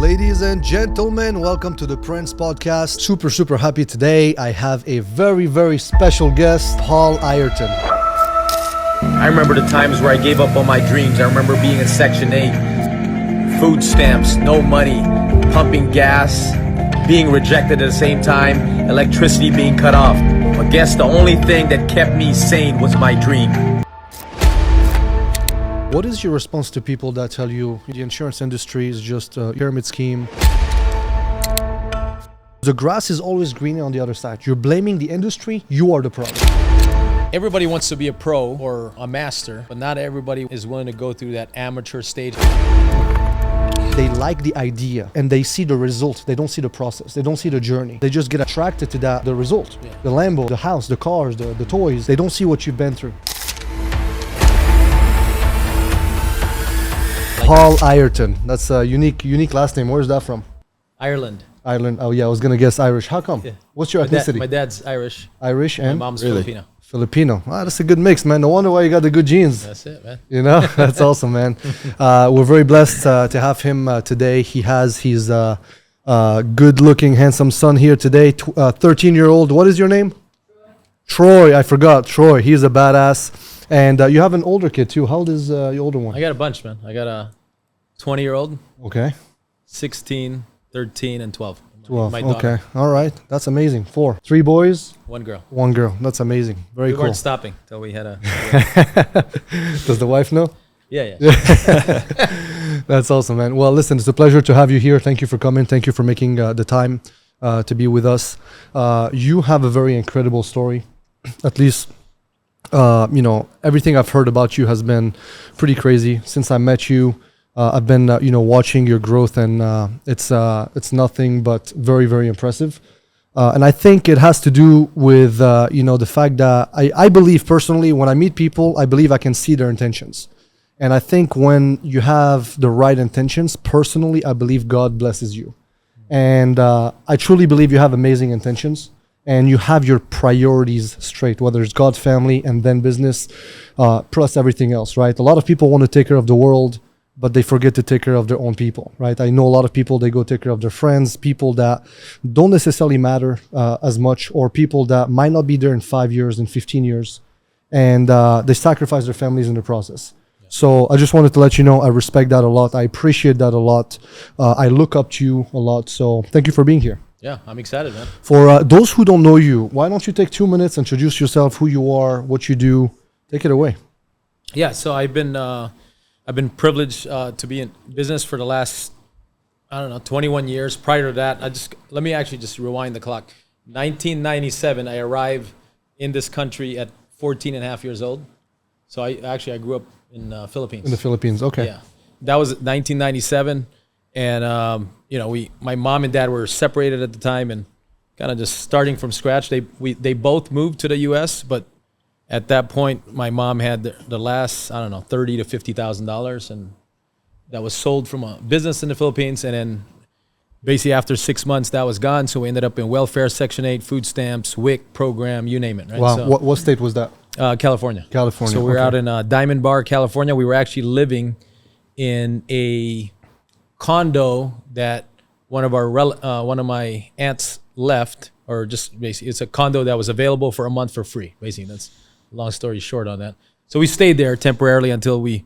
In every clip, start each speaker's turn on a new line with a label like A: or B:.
A: Ladies and gentlemen, welcome to the Prince Podcast. Super happy today. I have a very special guest, Paul Ireton.
B: I remember the times where I gave up on my dreams. I remember being in Section 8, food stamps, no money, pumping gas, being rejected at the same time, electricity being cut off. But guess the only thing that kept me sane was my dream.
A: What is your response to people that tell you the insurance industry is just a pyramid scheme? The grass is always greener on the other side. You're blaming the industry, you are the problem.
C: Everybody wants to be a pro or a master, but not everybody is willing to go through that amateur stage.
A: They like the idea and they see the result. They don't see the process. They don't see the journey. They just get attracted to the result. Yeah. The Lambo, the house, the cars, the toys. They don't see what you've been through. Paul Ireton. That's a unique last name. Where's that from?
C: Ireland.
A: Ireland. Oh yeah, I was gonna guess Irish. How come?
C: Yeah.
A: What's your ethnicity?
C: My dad's Irish.
A: Irish and
C: my mom's Filipino.
A: Filipino. Ah, that's a good mix, man. No wonder why you got the good genes.
C: That's it, man.
A: You know, that's awesome, man. We're very blessed to have him today. He has his good-looking, handsome son here today. 13-year-old. What is your name? Troy. I forgot. Troy. He's a badass. And you have an older kid too. How old is your older one?
C: I got a bunch, man. I got a 20-year-old.
A: Okay.
C: 16, 13, and 12.
A: 12.
C: My daughter.
A: Okay. All right. That's amazing. 4. 3 boys.
C: 1 girl.
A: 1 girl. That's amazing. Very
C: We
A: cool.
C: weren't stopping till we had a...
A: Does the wife know?
C: Yeah.
A: That's awesome, man. Well, listen, it's a pleasure to have you here. Thank you for coming. Thank you for making the time to be with us. You have a very incredible story. At least, everything I've heard about you has been pretty crazy. Since I met you, I've been, watching your growth, and it's nothing but very, very impressive. And I think it has to do with, the fact that I believe personally, when I meet people, I believe I can see their intentions. And I think when you have the right intentions, personally, I believe God blesses you. And I truly believe you have amazing intentions and you have your priorities straight, whether it's God's family and then business, plus everything else, right? A lot of people want to take care of the world, but they forget to take care of their own people, right? I know a lot of people, they go take care of their friends, people that don't necessarily matter as much, or people that might not be there in 5 years, in 15 years, and they sacrifice their families in the process. So I just wanted to let you know, I respect that a lot. I appreciate that a lot. I look up to you a lot. So thank you for being here.
C: Yeah, I'm excited, man.
A: For those who don't know you, why don't you take 2 minutes, introduce yourself, who you are, what you do. Take it away.
C: Yeah, so I've been privileged to be in business for the last, 21 years. Prior to that, let me actually just rewind the clock. 1997, I arrived in this country at 14 and a half years old. So I grew up in the Philippines.
A: In the Philippines, okay.
C: Yeah, that was 1997, and my mom and dad were separated at the time, and kind of just starting from scratch. They both moved to the U.S., but at that point, my mom had the last $30,000 to $50,000, and that was sold from a business in the Philippines, and then basically after 6 months, that was gone. So we ended up in welfare, Section 8, food stamps, WIC program, you name it. Right?
A: Wow.
C: So,
A: what state was that?
C: California.
A: California.
C: So we were out in Diamond Bar, California. We were actually living in a condo that one of my aunts left, or just basically it's a condo that was available for a month for free. Basically, that's a long story short on that. So we stayed there temporarily until we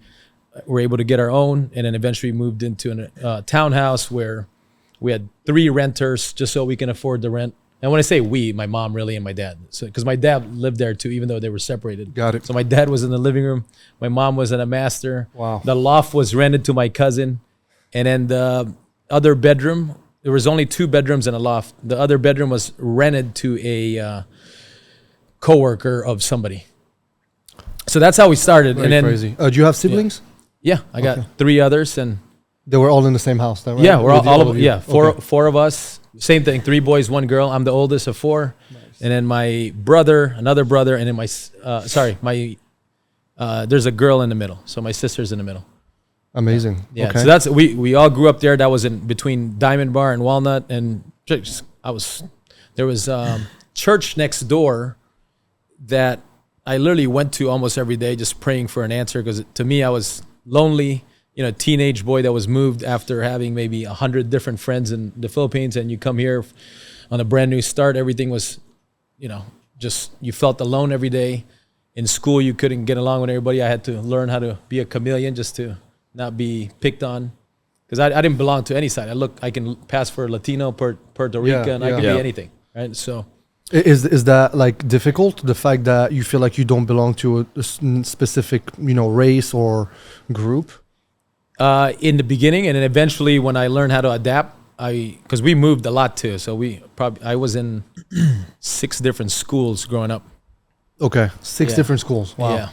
C: were able to get our own, and then eventually moved into a townhouse where we had 3 renters just so we can afford the rent. And when I say we, my mom really and my dad. So because my dad lived there too, even though they were separated.
A: Got it.
C: So my dad was in the living room. My mom was in a master.
A: Wow.
C: The loft was rented to my cousin. And then the other bedroom, there was only 2 bedrooms in a loft. The other bedroom was rented to a coworker of somebody. So that's how we started.
A: Very
C: and then
A: crazy. Do you have siblings?
C: Yeah, I got 3 others, and
A: They were all in the same house, then, right?
C: yeah, we're all of
A: you?
C: yeah,
A: Okay.
C: four of us. Same thing, 3 boys, 1 girl. I'm the oldest of 4. Nice. And then my brother, another brother, and then there's a girl in the middle. So my sister's in the middle.
A: Amazing.
C: Yeah.
A: Okay.
C: So that's we all grew up there. That was in between Diamond Bar and Walnut, and there was church next door that I literally went to almost every day, just praying for an answer, because to me I was lonely. teenage boy that was moved after having maybe 100 different friends in the Philippines, and you come here on a brand new start. Everything was, just you felt alone every day. In school, you couldn't get along with everybody. I had to learn how to be a chameleon just to not be picked on, because I didn't belong to any side. I can pass for Latino, Puerto Rican, I can be anything, right? So.
A: Is that like difficult? The fact that you feel like you don't belong to a specific, race or group?
C: In the beginning, and then eventually when I learned how to adapt, because we moved a lot too. So I was in 6 different schools growing up.
A: Okay, 6 different schools. Wow.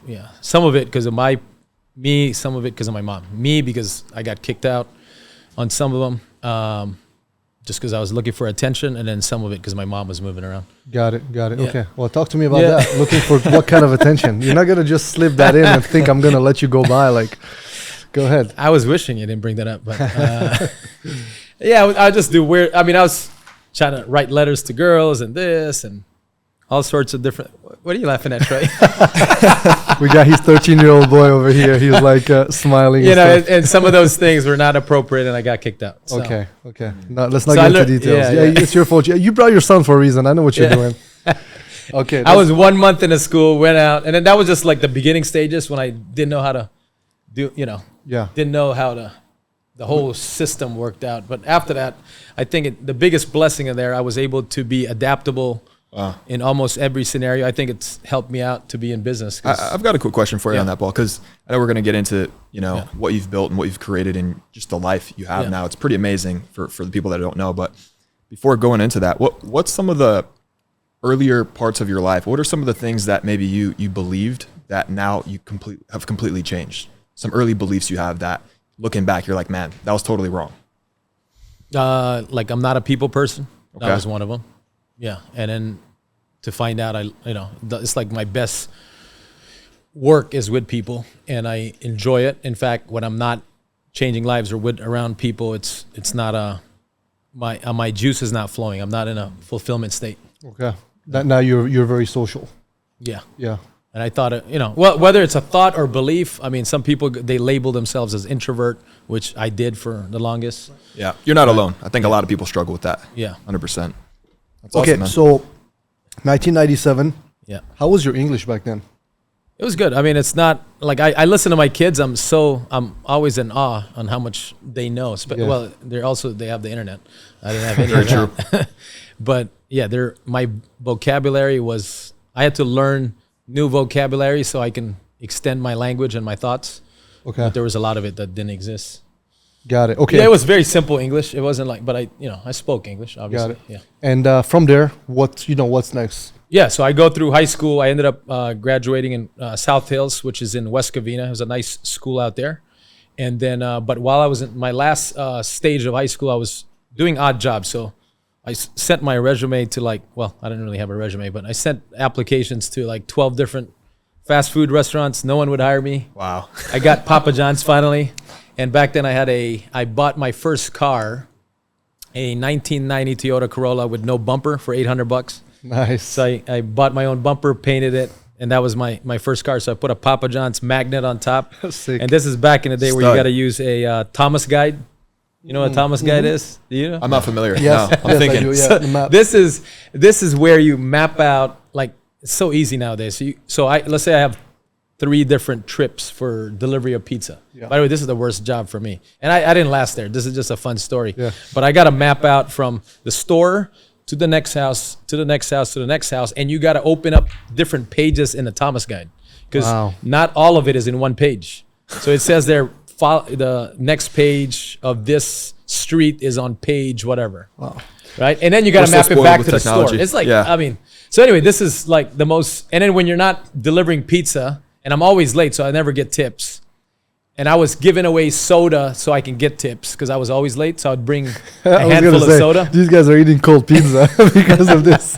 C: Yeah. Some of it because of me, some of it because of my mom. Me because I got kicked out on some of them, just because I was looking for attention, and then some of it because my mom was moving around.
A: Got it.
C: Yeah.
A: Okay. Well, talk to me about that. Looking for what kind of attention? You're not gonna just slip that in and think I'm gonna let you go by. Like, go ahead.
C: I was wishing you didn't bring that up, but I just do weird. I mean, I was trying to write letters to girls and this and all sorts of different. What are you laughing at, Troy?
A: We got his 13-year-old boy over here. He's like smiling.
C: And some of those things were not appropriate, and I got kicked out. So.
A: Okay. No, let's not get into details. Yeah, it's your fault. You brought your son for a reason. I know what you're doing. Okay.
C: I was 1 month in a school, went out, and then that was just like the beginning stages when I didn't know how to do, didn't know how the whole system worked out. But after that, I think the biggest blessing in there, I was able to be adaptable. Wow. In almost every scenario. I think it's helped me out to be in business.
D: I've got a quick question for you on that, Paul, because I know we're going to get into what you've built and what you've created and just the life you have now. It's pretty amazing for the people that don't know. But before going into that, what's some of the earlier parts of your life? What are some of the things that maybe you believed that now you have completely changed? Some early beliefs you have that looking back, you're like, man, that was totally wrong.
C: Like I'm not a people person. Okay. That was one of them. Yeah, and then to find out, it's like my best work is with people, and I enjoy it. In fact, when I'm not changing lives or around people, it's not my juice is not flowing. I'm not in a fulfillment state.
A: Okay, now you're very social.
C: Yeah.
A: Yeah.
C: And I thought, whether it's a thought or belief. I mean, some people they label themselves as introvert, which I did for the longest.
D: Yeah, you're not alone. I think a lot of people struggle with that.
C: Yeah,
D: 100%. That's
A: okay,
D: awesome,
A: so 1997.
C: Yeah.
A: How was your English back then?
C: It was good. I mean, it's not like I listen to my kids. I'm always in awe on how much they know. Well, they have the internet. I didn't have any of that. But yeah, my vocabulary was, I had to learn new vocabulary so I can extend my language and my thoughts.
A: Okay.
C: But there was a lot of it that didn't exist.
A: Got it. Okay.
C: Yeah, it was very simple English. It wasn't like, but I spoke English, obviously.
A: Got it.
C: Yeah.
A: And from there, what's next?
C: Yeah, so I go through high school. I ended up graduating in South Hills, which is in West Covina. It was a nice school out there. And then, but while I was in my last stage of high school, I was doing odd jobs. So I sent my resume to I didn't really have a resume, but I sent applications to like 12 different fast food restaurants. No one would hire me.
D: Wow.
C: I got Papa John's finally. And back then I bought my first car, a 1990 Toyota Corolla with no bumper for $800.
A: Nice.
C: So I bought my own bumper, painted it, and that was my first car. So I put a Papa John's magnet on top.
A: Sick.
C: And this is back in the day where you got to use a Thomas guide. You know what a Thomas guide is? Do you know?
D: I'm not familiar.
A: Yes.
D: No, I'm thinking.
A: I do,
C: This is where you map out, like, it's so easy nowadays. Let's say I have 3 different trips for delivery of pizza. Yeah. By the way, this is the worst job for me. And I didn't last there. This is just a fun story.
A: Yeah.
C: But I got to map out from the store to the next house, to the next house, to the next house. And you got to open up different pages in the Thomas guide. Because not all of it is in one page. So it says there, the next page of this street is on page whatever. Wow. Right? And then you got to map it back to the store. It's like, so anyway, this is like the most, and then when you're not delivering pizza, and I'm always late, so I never get tips. And I was giving away soda so I can get tips because I was always late. So I'd bring a handful of soda.
A: These guys are eating cold pizza because of this.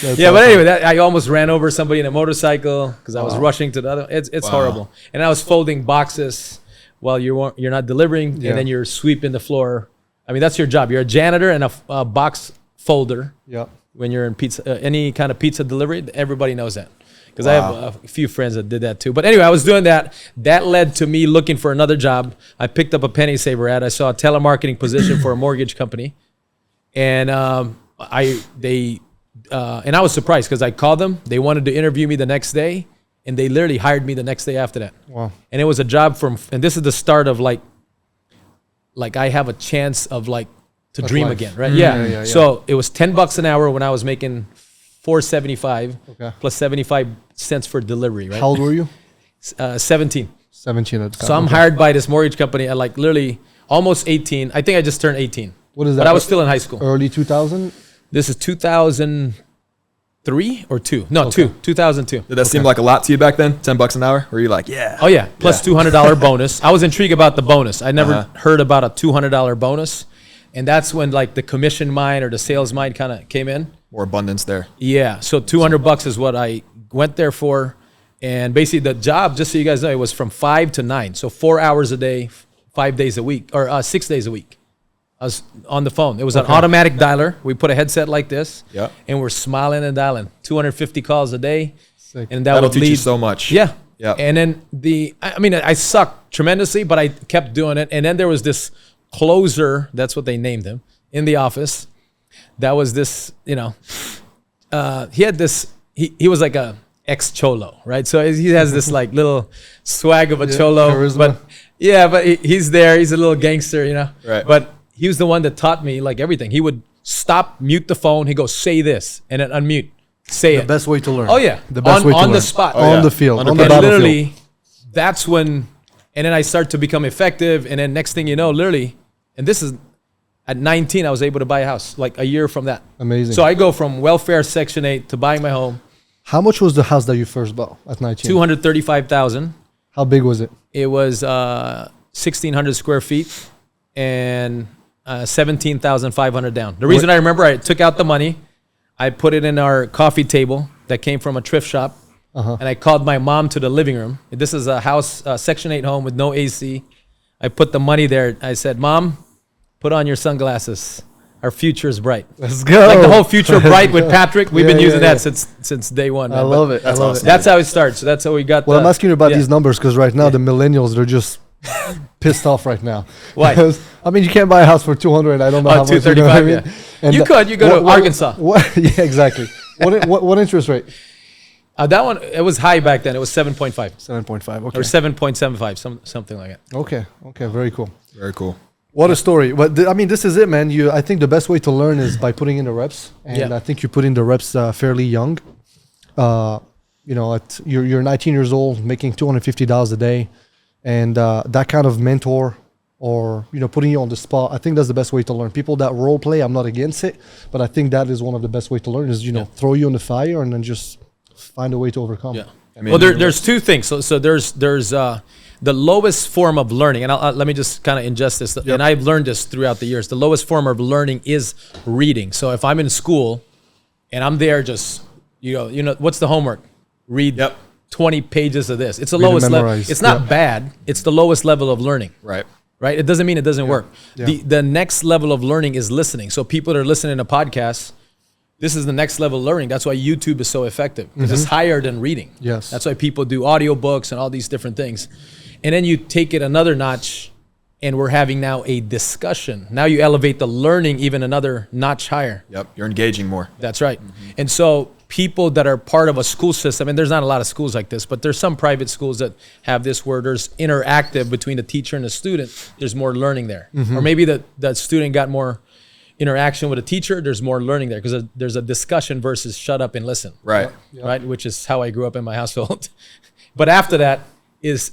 C: Yeah, awesome. But anyway, I almost ran over somebody in a motorcycle because I was rushing to the other. It's horrible. And I was folding boxes while you're not delivering, and then you're sweeping the floor. I mean, that's your job. You're a janitor and a box folder.
A: Yeah.
C: When you're in pizza, any kind of pizza delivery, everybody knows that. Because I have a few friends that did that too. But anyway, I was doing that. That led to me looking for another job. I picked up a penny saver ad. I saw a telemarketing position for a mortgage company, and I was surprised because I called them. They wanted to interview me the next day, and they literally hired me the next day after that.
A: Wow!
C: And it was a job and this is the start of like I have a chance of like to dream
A: life.
C: again, right? Yeah. So it was $10 an hour when I was making $4.75 plus 75 cents for delivery, right?
A: How old were you?
C: 17.
A: 17 at the time.
C: So I'm hired by this mortgage company at like literally almost 18. I think I just turned 18.
A: What is that?
C: But I was still in high school.
A: Early 2000?
C: This is 2003 or 2? No, 2002.
D: Did that seem like a lot to you back then? $10 an hour? Were you like, yeah?
C: Oh yeah, plus $200 bonus. I was intrigued about the bonus. I never heard about a $200 bonus. And that's when like the commission mind or the sales mind kind of came in.
D: More abundance there.
C: Yeah. So $200 is what I went there for. And basically the job, just so you guys know, it was from 5 to 9. So 4 hours a day, 5 days a week, or 6 days a week. I was on the phone. It was an automatic dialer. We put a headset like this.
D: Yeah.
C: And we're smiling and dialing. 250 calls a day.
D: Sick.
C: And that
D: That'll
C: would
D: teach
C: lead
D: you so much.
C: Yeah.
D: Yeah.
C: And then I sucked tremendously, but I kept doing it. And then there was this closer, that's what they named him, in the office. That was this, he had this, he was like a ex-Cholo, right? So he has this like little swag of a Cholo.
A: Charisma.
C: But he's there. He's a little gangster,
D: Right.
C: But he was the one that taught me like everything. He would stop, mute the phone. He'd go, say this, and then unmute. Say
A: The
C: it.
A: best way to learn.
C: Oh, yeah.
A: The best way to learn.
C: On the spot.
A: On the field. On the
C: And
A: battlefield.
C: literally, that's when, and then I start to become effective. And then next thing you know, literally, and this is at 19, I was able to buy a house like a year from that.
A: Amazing.
C: So I go from welfare Section 8 to buying my home.
A: How much was the house that you first bought at 19?
C: 235,000.
A: How big was it?
C: It was 1,600 square feet and 17,500 down. The reason I remember, I took out the money, I put it in our coffee table that came from a thrift shop, and I called my mom to the living room. This is a house, Section 8 home with no AC. I put the money there. I said, Mom, put on your sunglasses. Our future is bright.
A: Let's go.
C: Like the whole future bright with Patrick. We've been using that since day one.
A: I love it.
D: That's awesome.
C: That's how it starts. So that's how we got.
A: Well, I'm asking you about these numbers because right now the millennials, they're just pissed off right now.
C: Why?
A: Because, I mean, you can't buy a house for 200. I don't know how much.
C: 235.
A: You know what I mean?
C: Yeah.
A: And
C: You could. You go to Arkansas.
A: Yeah, exactly. What interest rate?
C: That one, it was high back then. It was 7.5
A: 7.5. Okay.
C: or 7.75, something like that.
A: Okay. Very cool.
D: Very cool.
A: What a story. But I mean, this is it, man. I think the best way to learn is by putting in the reps, and I think you put in the reps fairly young. You're 19 years old, making $250 a day, and that kind of mentor or putting you on the spot. I think that's the best way to learn. People that role play, I'm not against it, but I think that is one of the best way to learn is throw you in the fire and then just find a way to overcome.
C: Yeah.
D: I mean,
C: Well, there's two things. So there's the lowest form of learning, and let me just kind of ingest this, and I've learned this throughout the years. The lowest form of learning is reading. So if I'm in school and I'm there just, what's the homework? Read 20 pages of this. It's the lowest level. It's not bad. It's the lowest level of learning.
D: Right.
C: Right? It doesn't mean it doesn't work.
A: Yeah.
C: The next level of learning is listening. So people that are listening to podcasts, this is the next level of learning. That's why YouTube is so effective because it's higher than reading.
A: Yes.
C: That's why people do audiobooks and all these different things. And then you take it another notch and we're having now a discussion. Now you elevate the learning even another notch higher.
D: Yep. You're engaging more.
C: That's right. And so people that are part of a school system, and there's not a lot of schools like this, but there's some private schools that have this where there's interactive between the teacher and the student. There's more learning there. Or maybe the student got more interaction with a teacher, there's more learning there because there's a discussion versus shut up and listen.
D: Right.
C: Right, which is how I grew up in my household. But after that is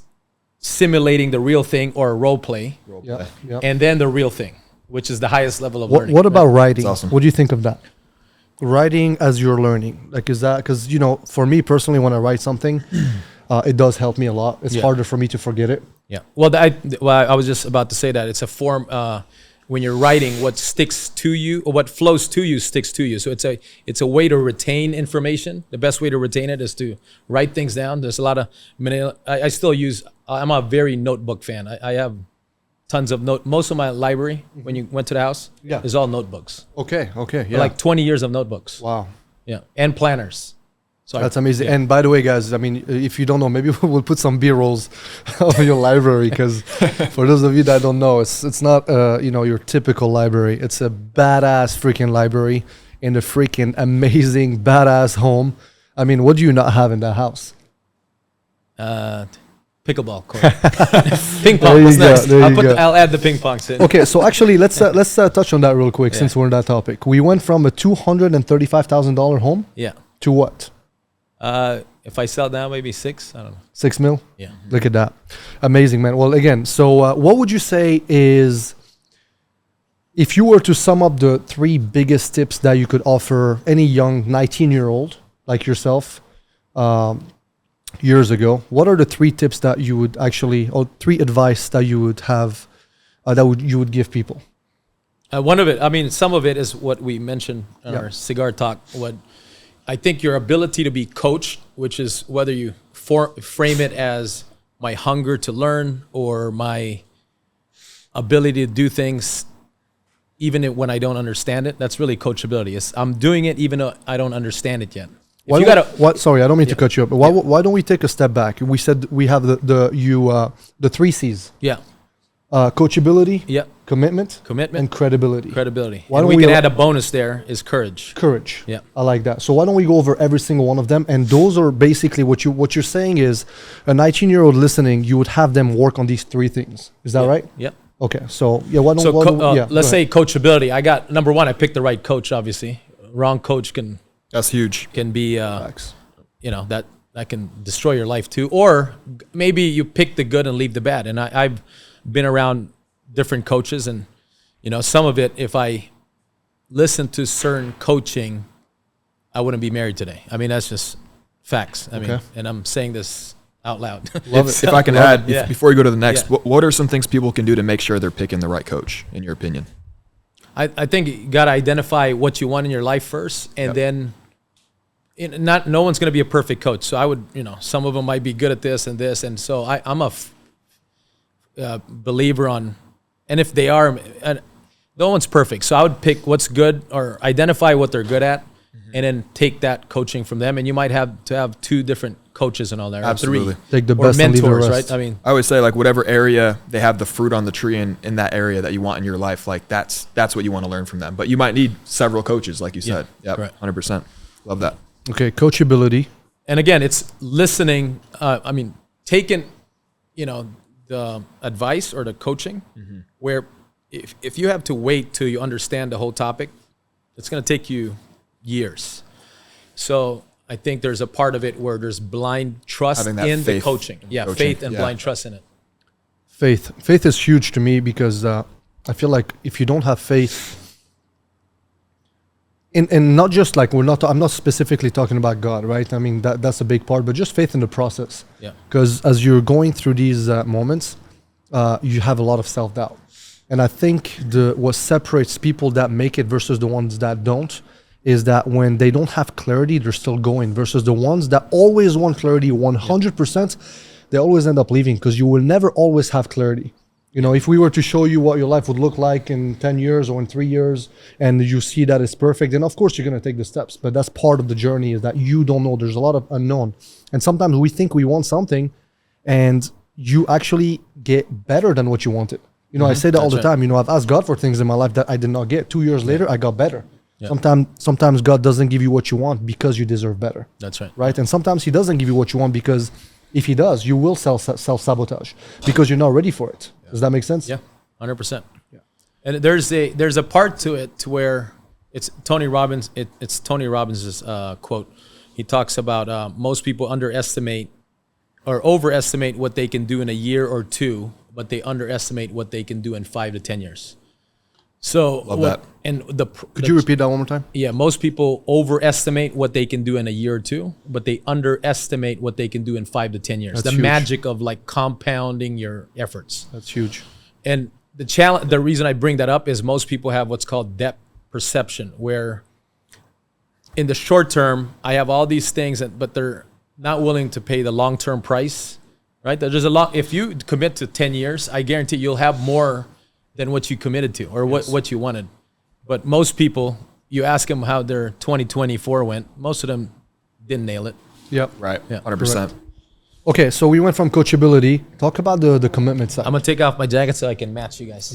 C: simulating the real thing or role play,
A: Yep.
C: and then the real thing, which is the highest level of learning.
A: What about writing?
D: That's awesome.
A: What do you think of that? Writing as you're learning, like, is that because for me personally, when I write something, it does help me a lot. It's harder for me to forget it.
C: Yeah. Well, I was just about to say that it's a form. When you're writing, what sticks to you or what flows to you sticks to you. So it's a way to retain information. The best way to retain it is to write things down. There's a lot of I still use. I'm a very notebook fan. I have tons of most of my library when you went to the house is all notebooks.
A: Okay. Yeah.
C: Like 20 years of notebooks.
A: Wow.
C: Yeah, and planners. So
A: That's amazing. And by the way, guys, I mean, if you don't know, maybe we'll put some B-rolls of your library, because for those of you that don't know, it's not your typical library. It's a badass freaking library in a freaking amazing badass home. I mean, what do you not have in that house?
C: Pickleball court. Ping pong. What's next? I'll add the ping pong set.
A: Okay, so actually, let's touch on that real quick, since we're on that topic. We went from a $235,000 home to what?
C: If I sell now, maybe 6. I don't know.
A: 6 mil?
C: Yeah.
A: Look at that. Amazing, man. Well, again, so what would you say is, if you were to sum up the 3 biggest tips that you could offer any young 19-year-old like yourself years ago, what are the 3 tips that you would actually, or 3 advice that you would have, you would give people?
C: One of it, I mean, some of it is what we mentioned in our cigar talk. What I think your ability to be coached, which is whether you frame it as my hunger to learn or my ability to do things even when I don't understand it. That's really coachability. I'm doing it even though I don't understand it yet.
A: Sorry, I don't mean to cut you up. But why don't we take a step back? We said we have the 3 C's.
C: Yeah.
A: Coachability.
C: Yeah.
A: Commitment.
C: And
A: credibility.
C: Why don't we can add a bonus there is courage.
A: Yeah. I like that. So why don't we go over every single one of them? And those are basically what you're saying is, a 19-year-old listening, you would have them work on these 3 things. Is that right?
C: Yeah.
A: Okay. So why don't
C: let's say coachability. I got number 1. I picked the right coach. Obviously, wrong coach
D: that's huge.
C: Can be that can destroy your life too. Or maybe you pick the good and leave the bad. And I've been around different coaches, and some of it, if I listened to certain coaching, I wouldn't be married today. I mean, that's just facts. I mean, and I'm saying this out loud.
D: Love it. If I can add, before you go to the next, what are some things people can do to make sure they're picking the right coach, in your opinion?
C: I think you got to identify what you want in your life first, and then no one's going to be a perfect coach. So I would, some of them might be good at this and this. And so I'm a believer on, and if they are, no one's perfect. So I would pick what's good, or identify what they're good at, and then take that coaching from them. And you might have to have 2 different coaches and all that.
D: Absolutely.
C: 3.
A: Take the best
C: or mentors,
A: and leave the rest.
C: right? I mean,
D: I would say, like, whatever area they have the fruit on the tree in that area that you want in your life, like that's what you want to learn from them. But you might need several coaches, like you said. Yep, right. 100%. Love that.
A: Okay, coachability.
C: And again, it's listening. Taking, the advice or the coaching, where if you have to wait till you understand the whole topic, it's going to take you years. So I think there's a part of it where there's blind trust in the coaching. Yeah, faith and blind trust in it.
A: Faith is huge to me, because I feel like if you don't have faith, and not just like I'm not specifically talking about God, right? I mean, that's a big part, but just faith in the process.
C: Yeah.
A: Because as you're going through these moments, you have a lot of self-doubt. And I think what separates people that make it versus the ones that don't is that when they don't have clarity, they're still going, versus the ones that always want clarity 100%, they always end up leaving, because you will never always have clarity. If we were to show you what your life would look like in 10 years or in 3 years, and you see that it's perfect, then of course you're going to take the steps. But that's part of the journey, is that you don't know. There's a lot of unknown. And sometimes we think we want something, and you actually get better than what you wanted. I say that all the time. I've asked God for things in my life that I did not get. 2 years later, I got better. Yeah. Sometimes God doesn't give you what you want because you deserve better.
C: That's right.
A: Right? And sometimes He doesn't give you what you want because if He does, you will self-sabotage because you're not ready for it. Yeah. Does that make sense?
C: Yeah, 100%. Yeah. And there's a part to it to where it's Tony Robbins. It's Tony Robbins' quote. He talks about most people underestimate or overestimate what they can do in a year or 2, but they underestimate what they can do in 5 to 10 years. So
D: love that.
C: And
A: could you repeat that one more time?
C: Yeah, most people overestimate what they can do in a year or 2, but they underestimate what they can do in 5 to 10 years. That's the huge. Magic of like compounding your efforts.
A: That's huge.
C: And the challenge, the reason I bring that up is most people have what's called depth perception, where in the short term, I have all these things, but they're not willing to pay the long-term price, right? There's a lot. If you commit to 10 years, I guarantee you'll have more than what you committed to or what you wanted. But most people, you ask them how their 2024 went, most of them didn't nail it.
A: Yep.
D: Right.
C: Yeah.
D: 100%.
A: Okay, so we went from coachability. Talk about the commitment side.
C: I'm gonna take off my jacket so I can match you guys.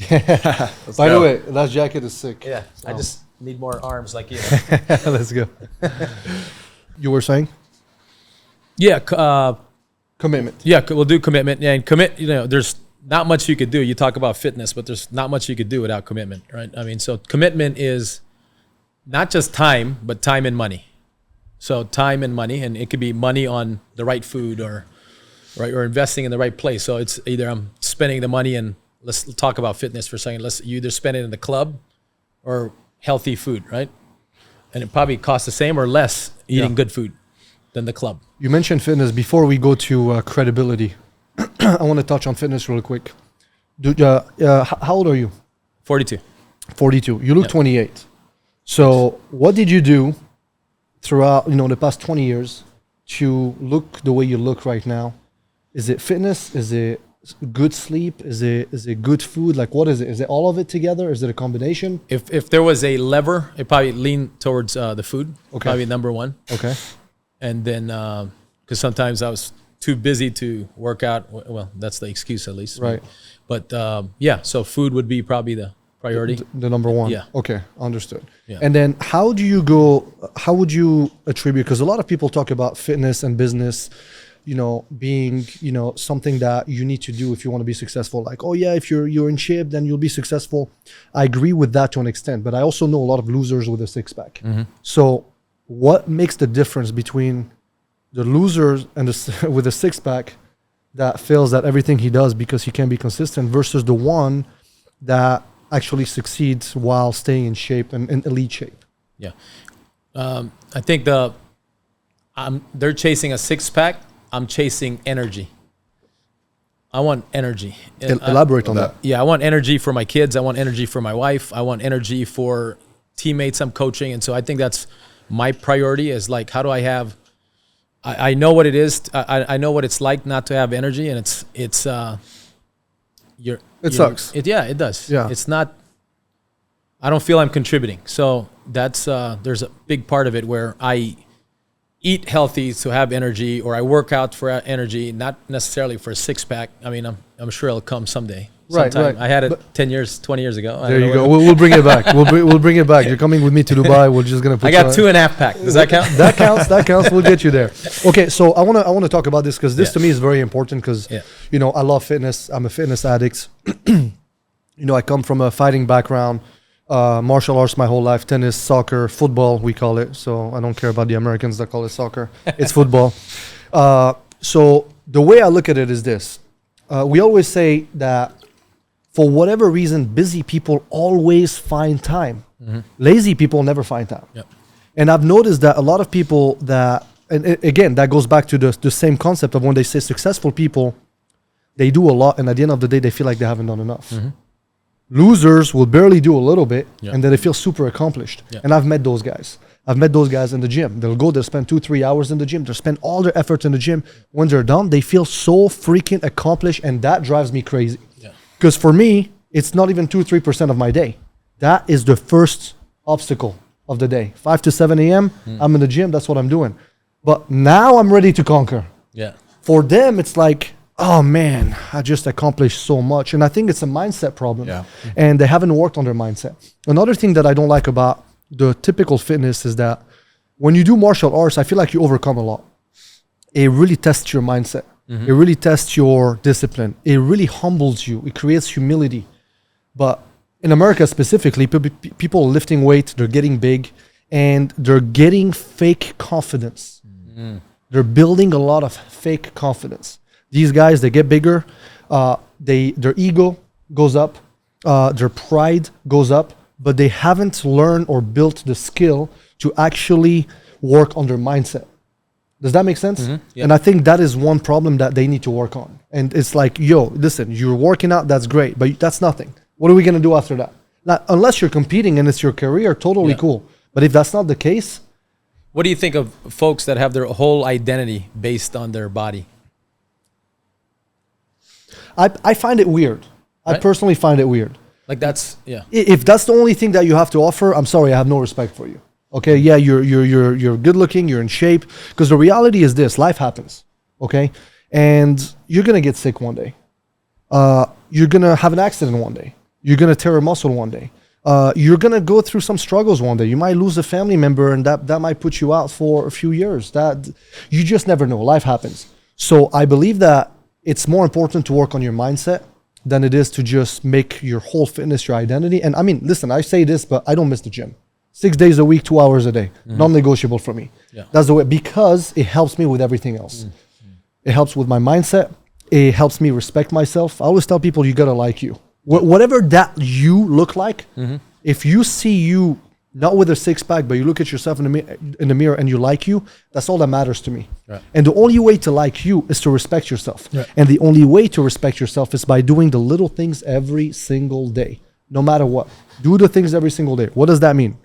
A: By the way, that jacket is sick.
C: Yeah, I just need more arms like you.
A: Let's go. You were saying
C: Yeah,
A: commitment.
C: yeah, we'll do commitment and commit. There's not much you could do. You talk about fitness, but there's not much you could do without commitment, right? I mean, so commitment is not just time, but time and money. So time and money, and it could be money on the right food or investing in the right place. So it's either I'm spending the money, and let's talk about fitness for a second. You either spend it in the club or healthy food, right? And it probably costs the same or less eating good food than the club.
A: You mentioned fitness. Before we go to credibility, I want to touch on fitness real quick. How old are you?
C: 42.
A: 42. You look 28. So what did you do throughout the past 20 years to look the way you look right now? Is it fitness? Is it good sleep? Is it good food? Like, what is it? Is it all of it together? Is it a combination?
C: If there was a lever, it probably lean towards the food.
A: Okay.
C: Probably number one.
A: Okay.
C: And then because sometimes I was too busy to work out. Well, that's the excuse at least.
A: Right.
C: But so food would be probably the priority.
A: The number one.
C: Yeah.
A: Okay, understood.
C: Yeah.
A: And then how would you attribute, because a lot of people talk about fitness and business, being, something that you need to do if you want to be successful. Like, oh yeah, if you're in shape, then you'll be successful. I agree with that to an extent, but I also know a lot of losers with a six-pack.
C: Mm-hmm.
A: So what makes the difference between the losers and with a six-pack that fails at everything he does because he can't be consistent versus the one that actually succeeds while staying in shape and in elite shape?
C: Yeah. I think they're chasing a six-pack. I'm chasing energy. I want energy.
A: Elaborate on that.
C: Yeah, I want energy for my kids. I want energy for my wife. I want energy for teammates I'm coaching. And so I think that's my priority, is like, how do I have, I know what it is. I know what it's like not to have energy, and it
A: sucks.
C: It does.
A: Yeah.
C: It's not, I don't feel I'm contributing. So that's, there's a big part of it where I eat healthy to have energy, or I work out for energy, not necessarily for a six-pack. I mean, I'm sure it'll come someday.
A: Right.
C: I had it 10 years, 20 years ago.
A: There you go. We'll bring it back. We'll bring it back. You're coming with me to Dubai. We're just gonna put.
C: I got 2.5 pack. Does that count?
A: That counts. We'll get you there. Okay, so I wanna talk about this because this to me is very important because I love fitness. I'm a fitness addict. I come from a fighting background, martial arts my whole life, tennis, soccer, football we call it. So I don't care about the Americans that call it soccer. It's football. So the way I look at it is this: we always say that, for whatever reason, busy people always find time. Mm-hmm. Lazy people never find time.
C: Yep.
A: And I've noticed that a lot of people that, and again, that goes back to the same concept of when they say successful people, they do a lot, and at the end of the day, they feel like they haven't done enough. Mm-hmm. Losers will barely do a little bit, and then they feel super accomplished. Yeah. And I've met those guys. I've met those guys in the gym. They'll spend 2-3 hours in the gym. They'll spend all their efforts in the gym. When they're done, they feel so freaking accomplished, and that drives me crazy. Because for me, it's not even 2-3% of my day. That is the first obstacle of the day. 5 to 7 a.m., I'm in the gym. That's what I'm doing. But now I'm ready to conquer.
C: Yeah.
A: For them, it's like, oh man, I just accomplished so much. And I think it's a mindset problem. Yeah. And they haven't worked on their mindset. Another thing that I don't like about the typical fitness is that when you do martial arts, I feel like you overcome a lot. It really tests your mindset. Mm-hmm. It really tests your discipline. It really humbles you. It creates humility. But in America specifically, people are lifting weight, they're getting big, and they're getting fake confidence. Mm-hmm. They're building a lot of fake confidence. These guys, they get bigger, their ego goes up, their pride goes up, but they haven't learned or built the skill to actually work on their mindset. Does that make sense? Mm-hmm. Yep. And I think that is one problem that they need to work on. And it's like, listen, you're working out, that's great, but that's nothing. What are we going to do after that? Now, unless you're competing and it's your career, totally cool. But if that's not the case.
C: What do you think of folks that have their whole identity based on their body?
A: I find it weird. Right? I personally find it weird.
C: Like that's,
A: If that's the only thing that you have to offer, I'm sorry, I have no respect for you. Okay, yeah, you're good looking, you're in shape. Because the reality is this: life happens. Okay, and you're gonna get sick one day. You're gonna have an accident one day. You're gonna tear a muscle one day. You're gonna go through some struggles one day. You might lose a family member, and that might put you out for a few years. That you just never know. Life happens. So I believe that it's more important to work on your mindset than it is to just make your whole fitness your identity. And I mean, listen, I say this, but I don't miss the gym. 6 days a week, 2 hours a day, non-negotiable for me.
C: Yeah.
A: That's the way, because it helps me with everything else. It helps with my mindset. It helps me respect myself. I always tell people, you gotta like you. Whatever that you look like, if you see you not with a six-pack, but you look at yourself in the mirror and you like you, that's all that matters to me.
C: Right.
A: And the only way to like you is to respect yourself.
C: Right.
A: And the only way to respect yourself is by doing the little things every single day, no matter what. Do the things every single day. What does that mean?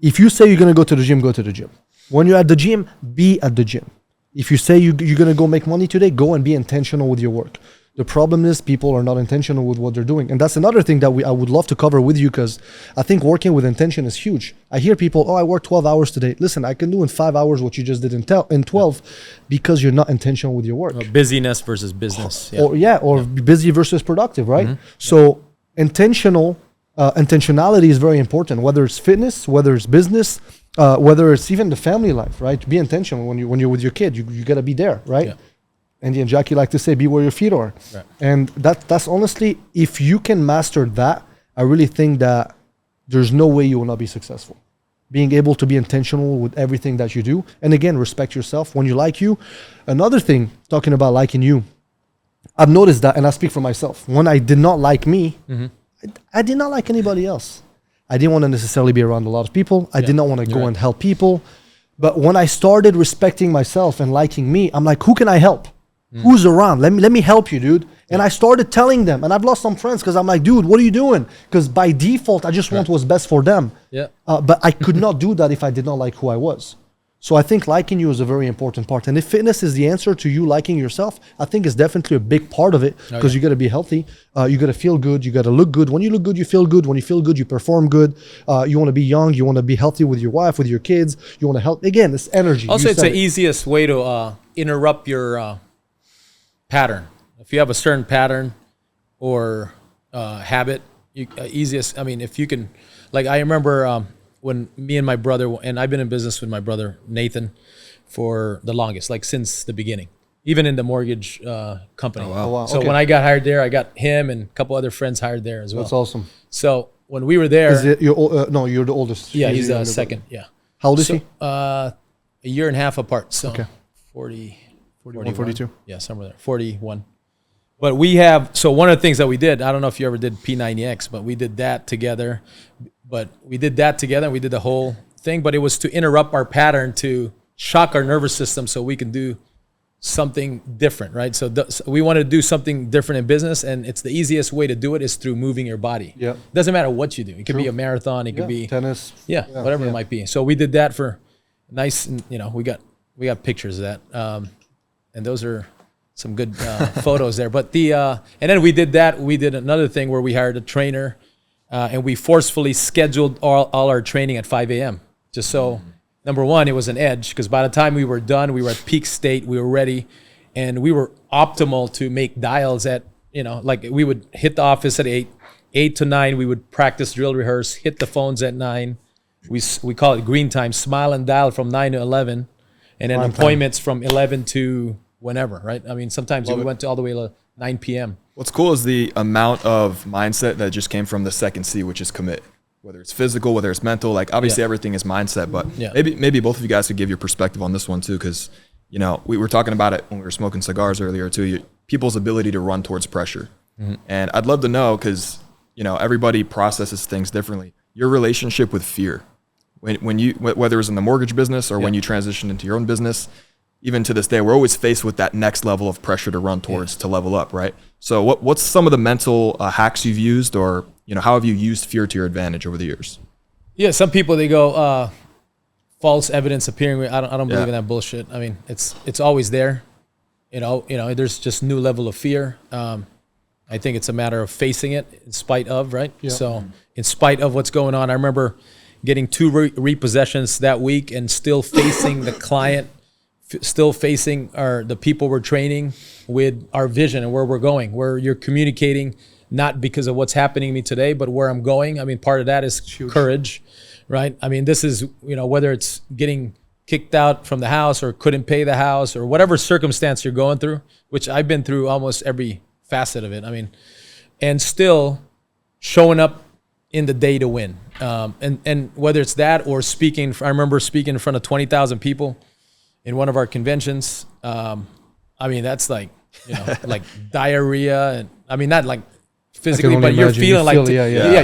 A: If you say you're going to go to the gym, go to the gym. When you're at the gym, be at the gym. If you say you're going to go make money today, go and be intentional with your work. The problem is people are not intentional with what they're doing. And that's another thing that I would love to cover with you, because I think working with intention is huge. I hear people, oh, I work 12 hours today. Listen, I can do in 5 hours what you just did in 12 because you're not intentional with your work.
C: Busyness versus business.
A: Or busy versus productive, right? So intentionality is very important, whether it's fitness, whether it's business, whether it's even the family life, right? Be intentional when you're with your kid. You got to be there, right?
C: Yeah.
A: Andy and Jackie like to say, be where your feet are.
C: Right.
A: And that's honestly, if you can master that, I really think that there's no way you will not be successful. Being able to be intentional with everything that you do. And again, respect yourself when you like you. Another thing, talking about liking you, I've noticed that, and I speak for myself, when I did not like me, I did not like anybody else. I didn't want to necessarily be around a lot of people. I did not want to go and help people. But when I started respecting myself and liking me, I'm like, who can I help? Who's around? Let me help you, dude. And I started telling them, and I've lost some friends because I'm like, dude, what are you doing? Because by default, I just want what's best for them.
C: Yeah.
A: But I could not do that if I did not like who I was. So I think liking you is a very important part. And if fitness is the answer to you liking yourself, I think it's definitely a big part of it, because you got to be healthy. You got to feel good. You got to look good. When you look good, you feel good. When you feel good, you perform good. You want to be young. You want to be healthy with your wife, with your kids. You want to help. Again, it's energy.
C: Also, it's the easiest way to interrupt your pattern. If you have a certain pattern or habit, easiest. I mean, if you can, like I remember when me and my brother, and I've been in business with my brother Nathan for the longest, like since the beginning, even in the mortgage company.
A: Oh, wow.
C: So when I got hired there, I got him and a couple other friends hired there as well.
A: That's awesome.
C: So when we were there,
A: Is it your? No, you're the oldest.
C: yeah,
A: Is
C: he's
A: he
C: the
A: younger
C: second.
A: brother?
C: Yeah.
A: How old is
C: So,
A: he?
C: a year and a half apart. So
A: Okay.
C: 40,
A: 41, 42.
C: Yeah, somewhere there. 41. But we have, so one of the things that we did, I don't know if you ever did P90X, but we did that together. But we did that together and we did the whole thing. But it was to interrupt our pattern, to shock our nervous system so we can do something different, right? So we want to do something different in business, and it's the easiest way to do it is through moving your body.
A: Yeah.
C: It doesn't matter what you do. It could be a marathon. It could be
A: tennis.
C: whatever it might be. So we did that for nice, and we got pictures of that, and those are some good photos there. But and then we did that. We did another thing where we hired a trainer, and we forcefully scheduled all our training at 5 a.m. just so. Number one, it was an edge, because by the time we were done, we were at peak state, we were ready, and we were optimal to make dials at, like we would hit the office at 8 to 9, we would practice, drill, rehearse, hit the phones at 9. We call it green time, smile and dial from 9 to 11, and then appointments from 11 to whenever, right? I mean, sometimes we went to all the way to 9 p.m.
D: What's cool is the amount of mindset that just came from the second C, which is commit. Whether it's physical, whether it's mental, like obviously everything is mindset, but maybe both of you guys could give your perspective on this one too, because we were talking about it when we were smoking cigars earlier too. People's ability to run towards pressure, and I'd love to know, because everybody processes things differently. Your relationship with fear, when you, whether it was in the mortgage business or when you transitioned into your own business, even to this day, we're always faced with that next level of pressure to run towards to level up, right? So what's some of the mental hacks you've used, or how have you used fear to your advantage over the years?
C: Yeah, some people, they go false evidence appearing. I don't believe in that bullshit. I mean, it's always there. There's just new level of fear. I think it's a matter of facing it in spite of, right? Yeah. So in spite of what's going on, I remember getting 2 repossessions that week and still facing the client, still facing the people we're training with our vision and where we're going, where you're communicating not because of what's happening to me today, but where I'm going. I mean, part of that is courage, right? I mean, this is, whether it's getting kicked out from the house or couldn't pay the house or whatever circumstance you're going through, which I've been through almost every facet of it. I mean, and still showing up in the day to win. And whether it's that or speaking, I remember speaking in front of 20,000 people in one of our conventions. I mean, that's like, like diarrhea. And I mean, not like physically, but you're feeling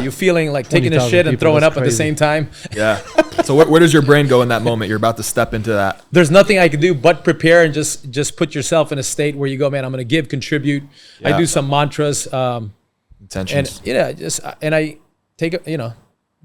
C: you're feeling like taking a shit and throwing up at the same time.
D: Yeah. So where does your brain go in that moment? You're about to step into that.
C: There's nothing I can do but prepare and just put yourself in a state where you go, man, I'm going to give, contribute. I do some mantras.
D: Intentions.
C: And I take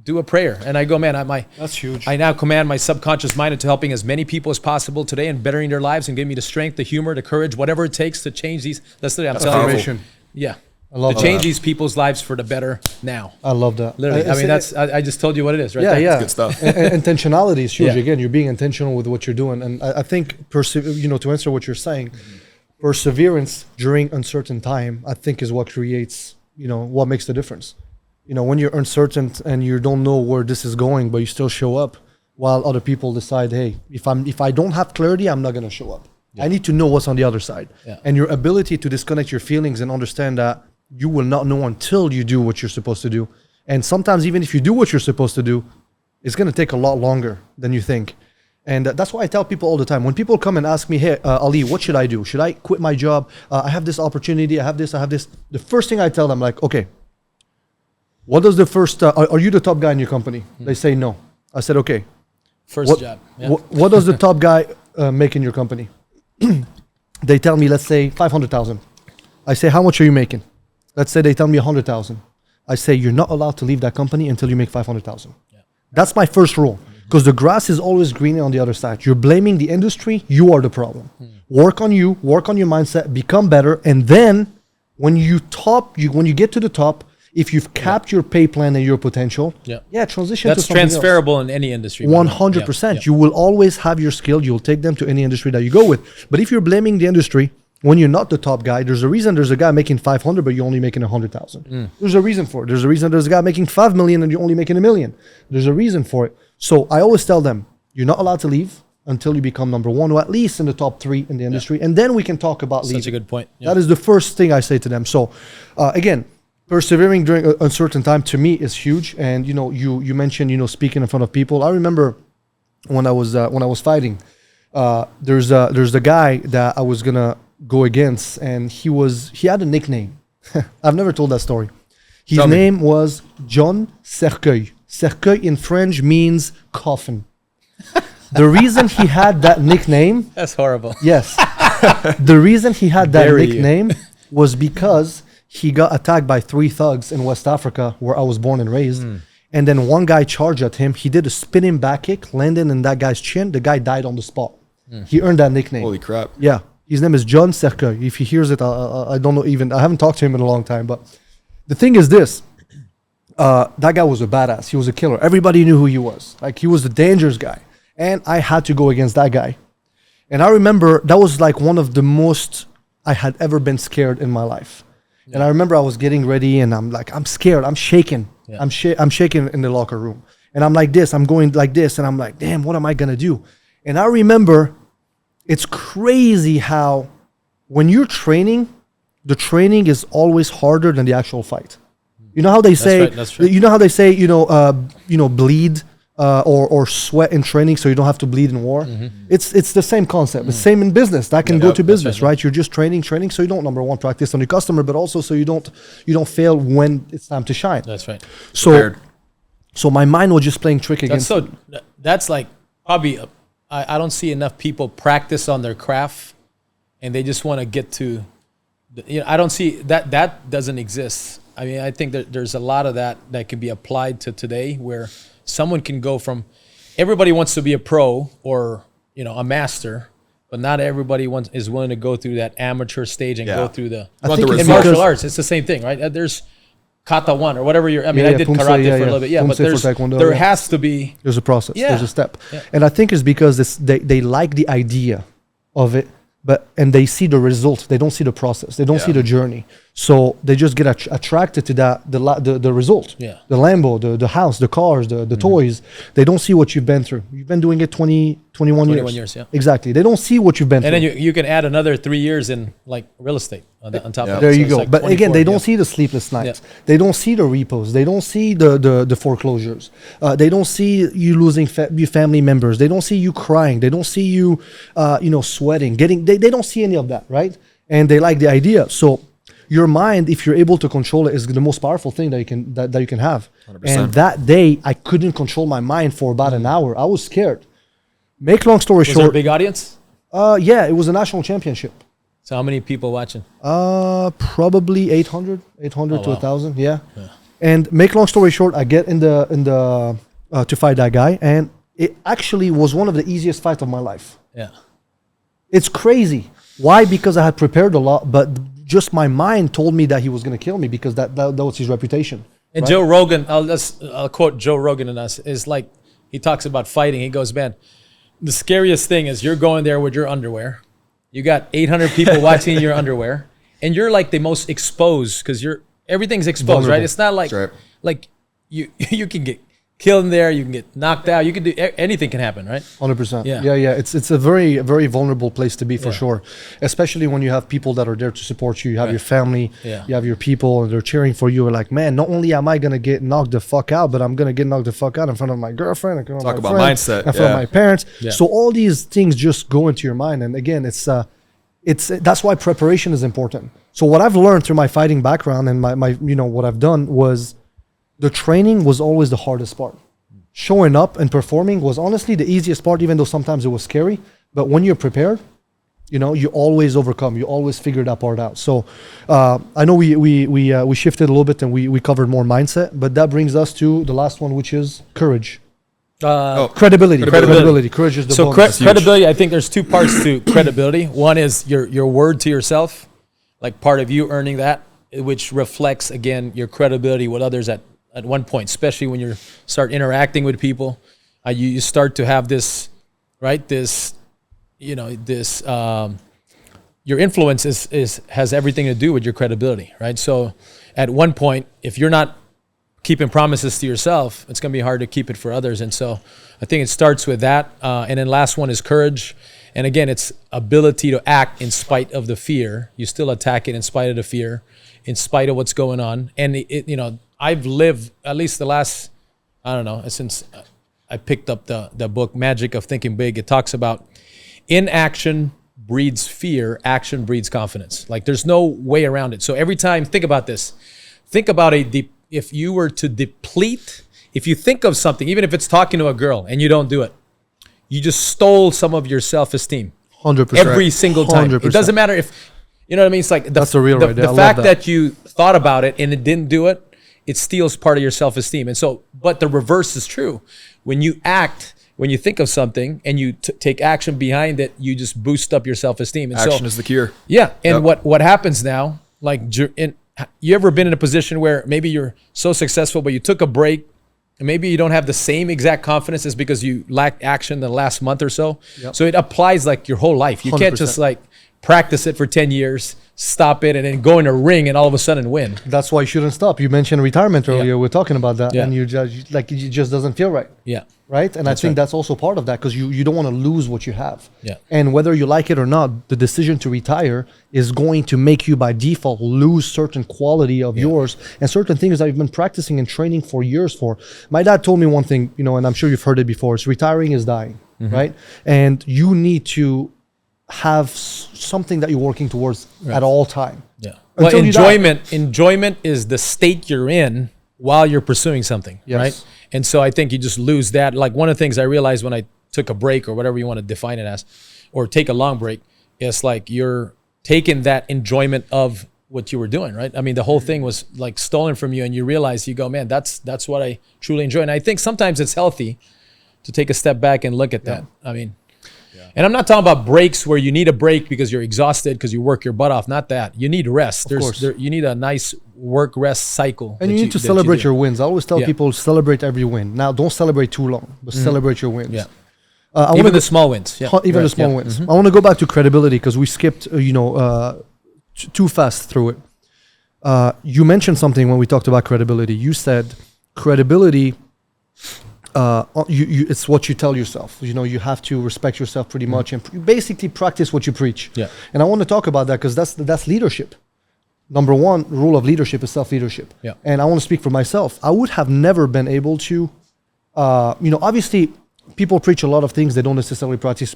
C: do a prayer, and I go, man,
A: that's huge.
C: I now command my subconscious mind into helping as many people as possible today and bettering their lives and giving me the strength, the humor, the courage, whatever it takes to change these. That's literally, I'm telling you. Yeah.
A: I love
C: to change these people's lives for the better now.
A: I love that.
C: Literally. I mean, I just told you what it is, right?
A: Yeah,
C: there.
A: yeah.
D: That's good stuff.
A: Intentionality is huge. Again, you're being intentional with what you're doing. And I think, to answer what you're saying, perseverance during uncertain time, I think is what creates, what makes the difference. When you're uncertain and you don't know where this is going, but you still show up, while other people decide, hey, if I don't have clarity, I'm not going to show up. Yeah. I need to know what's on the other side. Yeah. And your ability to disconnect your feelings and understand that you will not know until you do what you're supposed to do. And sometimes even if you do what you're supposed to do, it's going to take a lot longer than you think. And that's why I tell people all the time, when people come and ask me, hey, Ali, what should I do? Should I quit my job? I have this opportunity. I have this. The first thing I tell them, like, okay, what does the first, are you the top guy in your company? They say no. I said, okay.
C: First job. Yeah.
A: What does the top guy make in your company? They tell me, let's say 500,000. I say, how much are you making? Let's say they tell me 100,000. I say, you're not allowed to leave that company until you make 500,000. Yeah. That's my first rule, because the grass is always greener on the other side. You're blaming the industry. You are the problem. Work on you, work on your mindset, become better. And then when you get to the top, if you've capped your pay plan and your potential, transition to something
C: transferable else. In any industry.
A: 100%. You will always have your skill. You'll take them to any industry that you go with. But if you're blaming the industry, when you're not the top guy, there's a reason there's a guy making 500, but you're only making 100,000. There's a reason for it. There's a reason there's a guy making 5 million and you're only making 1 million. There's a reason for it. So I always tell them, you're not allowed to leave until you become number one, or at least in the top 3 in the industry. And then we can talk about leaving.
C: Such a good point. Yeah.
A: That is the first thing I say to them. So again, persevering during an uncertain time to me is huge. And you mentioned speaking in front of people. I remember when I was fighting, there's a guy that I was gonna go against, and he had a nickname. I've never told that story. His name was John Cercueil. Cercueil in French means coffin. The reason he had that nickname,
C: that's horrible.
A: Yes. The reason he had that nickname was because he got attacked by 3 thugs in West Africa, where I was born and raised. And then one guy charged at him. He did a spinning back kick, landed in that guy's chin. The guy died on the spot. He earned that nickname.
D: Holy crap.
A: Yeah. His name is John Cercueil. If he hears it, I don't know even. I haven't talked to him in a long time. But the thing is this. That guy was a badass. He was a killer. Everybody knew who he was. Like, he was a dangerous guy. And I had to go against that guy. And I remember that was like one of the most I had ever been scared in my life. Yeah. And I remember I was getting ready and I'm like, I'm scared. I'm shaking. Yeah. I'm shaking in the locker room. And I'm like this. I'm going like this. And I'm like, damn, what am I going to do? And I remember it's crazy how when you're training, the training is always harder than the actual fight. You know how they say,
C: that's right.
A: You know how they say, bleed or sweat in training so you don't have to bleed in war. It's the same concept. The same in business. That can go to business, right? You're just training so you don't, number one, practice on your customer, but also so you don't fail when it's time to shine.
C: That's right.
A: So my mind was just playing trick against.
C: That's like probably I don't see enough people practice on their craft, and they just want to get to. I don't see that doesn't exist. I mean, I think that there's a lot of that can be applied to today, where someone can go from, everybody wants to be a pro or a master, but not everybody is willing to go through that amateur stage and go through the. In martial arts, it's the same thing, right? There's kata one or whatever I did
A: Pumse,
C: karate for a little bit. Yeah, but
A: Pumse for Taekwondo,
C: there has to be.
A: There's a process.
C: Yeah.
A: There's a step.
C: Yeah.
A: And I think it's because they like the idea of it, and they see the result. They don't see the process. They don't see the journey. So they just get attracted to the result.
C: Yeah.
A: The Lambo, the house, the cars, the toys. They don't see what you've been through. You've been doing it 21 years.
C: 21 years, yeah.
A: Exactly. They don't see what you've been
C: And
A: through.
C: then you can add another 3 years in like real estate on top of it.
A: There
C: So
A: you
C: it's
A: go.
C: like
A: But again,
C: 24,
A: they don't see the sleepless nights.
C: Yeah.
A: They don't see the repos. They don't see the foreclosures. They don't see you losing your family members. They don't see you crying. They don't see you, sweating. They don't see any of that, right? And they like the idea. So your mind, if you're able to control it, is the most powerful thing that you can have.
D: 100%.
A: And that day, I couldn't control my mind for about an hour. I was scared. Make long story
C: Was there a
A: short,
C: big audience?
A: yeah, it was a national championship.
C: So how many people watching?
A: Probably 800 to
C: wow.
A: 1,000. Yeah. And make long story short, I get in the to fight that guy, and it actually was one of the easiest fights of my life.
C: Yeah.
A: It's crazy. Why? Because I had prepared a lot, but just my mind told me that he was going to kill me because that was his reputation.
C: And
A: right?
C: Joe Rogan, I'll quote Joe Rogan in us, is like, he talks about fighting. He goes, man, the scariest thing is you're going there with your underwear. You got 800 people watching your underwear, and you're like the most exposed because everything's exposed,
A: Vulnerable.
C: right? It's not like
D: That's right.
C: like you can get killed in there, you can get knocked out, you can do anything can happen, right?
A: 100%.
C: Yeah.
A: Yeah. It's a very, very vulnerable place to be for
C: Yeah.
A: sure, especially when you have people that are there to support you. You have
C: Right.
A: your family,
C: Yeah.
A: you have your people, and they're cheering for you. You're like, man, not only am I gonna get knocked the fuck out, but I'm gonna get knocked the fuck out in front of my girlfriend, in front of
D: Talk
A: my
D: about
A: friend,
D: mindset,
A: in front of
D: yeah.
A: my parents.
C: Yeah.
A: So all these things just go into your mind, and again, it's that's why preparation is important. So what I've learned through my fighting background and my what I've done was the training was always the hardest part. Showing up and performing was honestly the easiest part, even though sometimes it was scary. But when you're prepared, you always overcome. You always figure that part out. So I know we shifted a little bit and we covered more mindset, but that brings us to the last one, which is courage. Credibility. Courage is the
C: So
A: bonus.
C: credibility, I think there's two parts to credibility. One is your word to yourself, like part of you earning that, which reflects, again, your credibility with others at one point, especially when you start interacting with people. You start to have this, right? Your influence has everything to do with your credibility, right? So at one point, if you're not keeping promises to yourself, it's going to be hard to keep it for others. And so I think it starts with that. And then last one is courage. And again, it's ability to act in spite of the fear. You still attack it in spite of the fear, in spite of what's going on. And I've lived at least the last, since I picked up the book, Magic of Thinking Big. It talks about inaction breeds fear, action breeds confidence. Like there's no way around it. So every time, think about this. Think about if you were to deplete, if you think of something, even if it's talking to a girl and you don't do it, you just stole some of your self-esteem.
A: 100%.
C: Every single time.
A: 100%.
C: It doesn't matter if, you know what I mean? It's like
A: That's the real right there. I
C: the
A: love
C: fact
A: that.
C: that you thought about it and it didn't do it, it steals part of your self-esteem. And so, but the reverse is true. When you act, when you think of something and you take action behind it, you just boost up your self-esteem. And
D: Action is the cure.
C: yeah. And
D: Yep.
C: what happens now, like, you ever been in a position where maybe you're so successful, but you took a break and maybe you don't have the same exact confidence as because you lacked action the last month or so.
A: Yep.
C: So it applies like your whole life. You can't
A: 100%.
C: just like practice it for 10 years, stop it, and then go in a ring and all of a sudden win.
A: That's why you shouldn't stop. You mentioned retirement earlier.
C: Yeah.
A: We're talking about that,
C: Yeah.
A: and it just doesn't feel right.
C: Yeah.
A: Right? And
C: That's
A: I think
C: right.
A: that's also part of that because you don't want to lose what you have.
C: Yeah.
A: And whether you like it or not, the decision to retire is going to make you by default lose certain quality of yours and certain things that you've been practicing and training for years for. My dad told me one thing, and I'm sure you've heard it before, it's retiring is dying, right? And you need to have something that you're working towards at all time.
C: Yeah. Well,
A: Until you die.
C: enjoyment is the state you're in while you're pursuing something,
A: Yes.
C: right? And so I think you just lose that. Like one of the things I realized when I took a break or whatever you want to define it as, or take a long break, it's like you're taking that enjoyment of what you were doing, right? I mean, the whole thing was like stolen from you and you realize, you go, man, that's what I truly enjoy. And I think sometimes it's healthy to take a step back and look at that. I mean, And I'm not talking about breaks where you need a break because you're exhausted because you work your butt off. Not that. You need rest. You need a nice work rest cycle.
A: And you need to celebrate your wins. I always tell people celebrate every win. Now, don't celebrate too long, but celebrate your wins.
C: Yeah. Even the small wins. Yeah.
A: Even the small wins. I want to go back to credibility because we skipped, too fast through it. You mentioned something when we talked about credibility. You said credibility, it's what you tell yourself. You have to respect yourself pretty much and basically practice what you preach.
C: Yeah.
A: And I want to talk about that because that's leadership. Number one rule of leadership is self-leadership.
C: Yeah.
A: And I want to speak for myself. I would have never been able to, obviously people preach a lot of things. They don't necessarily practice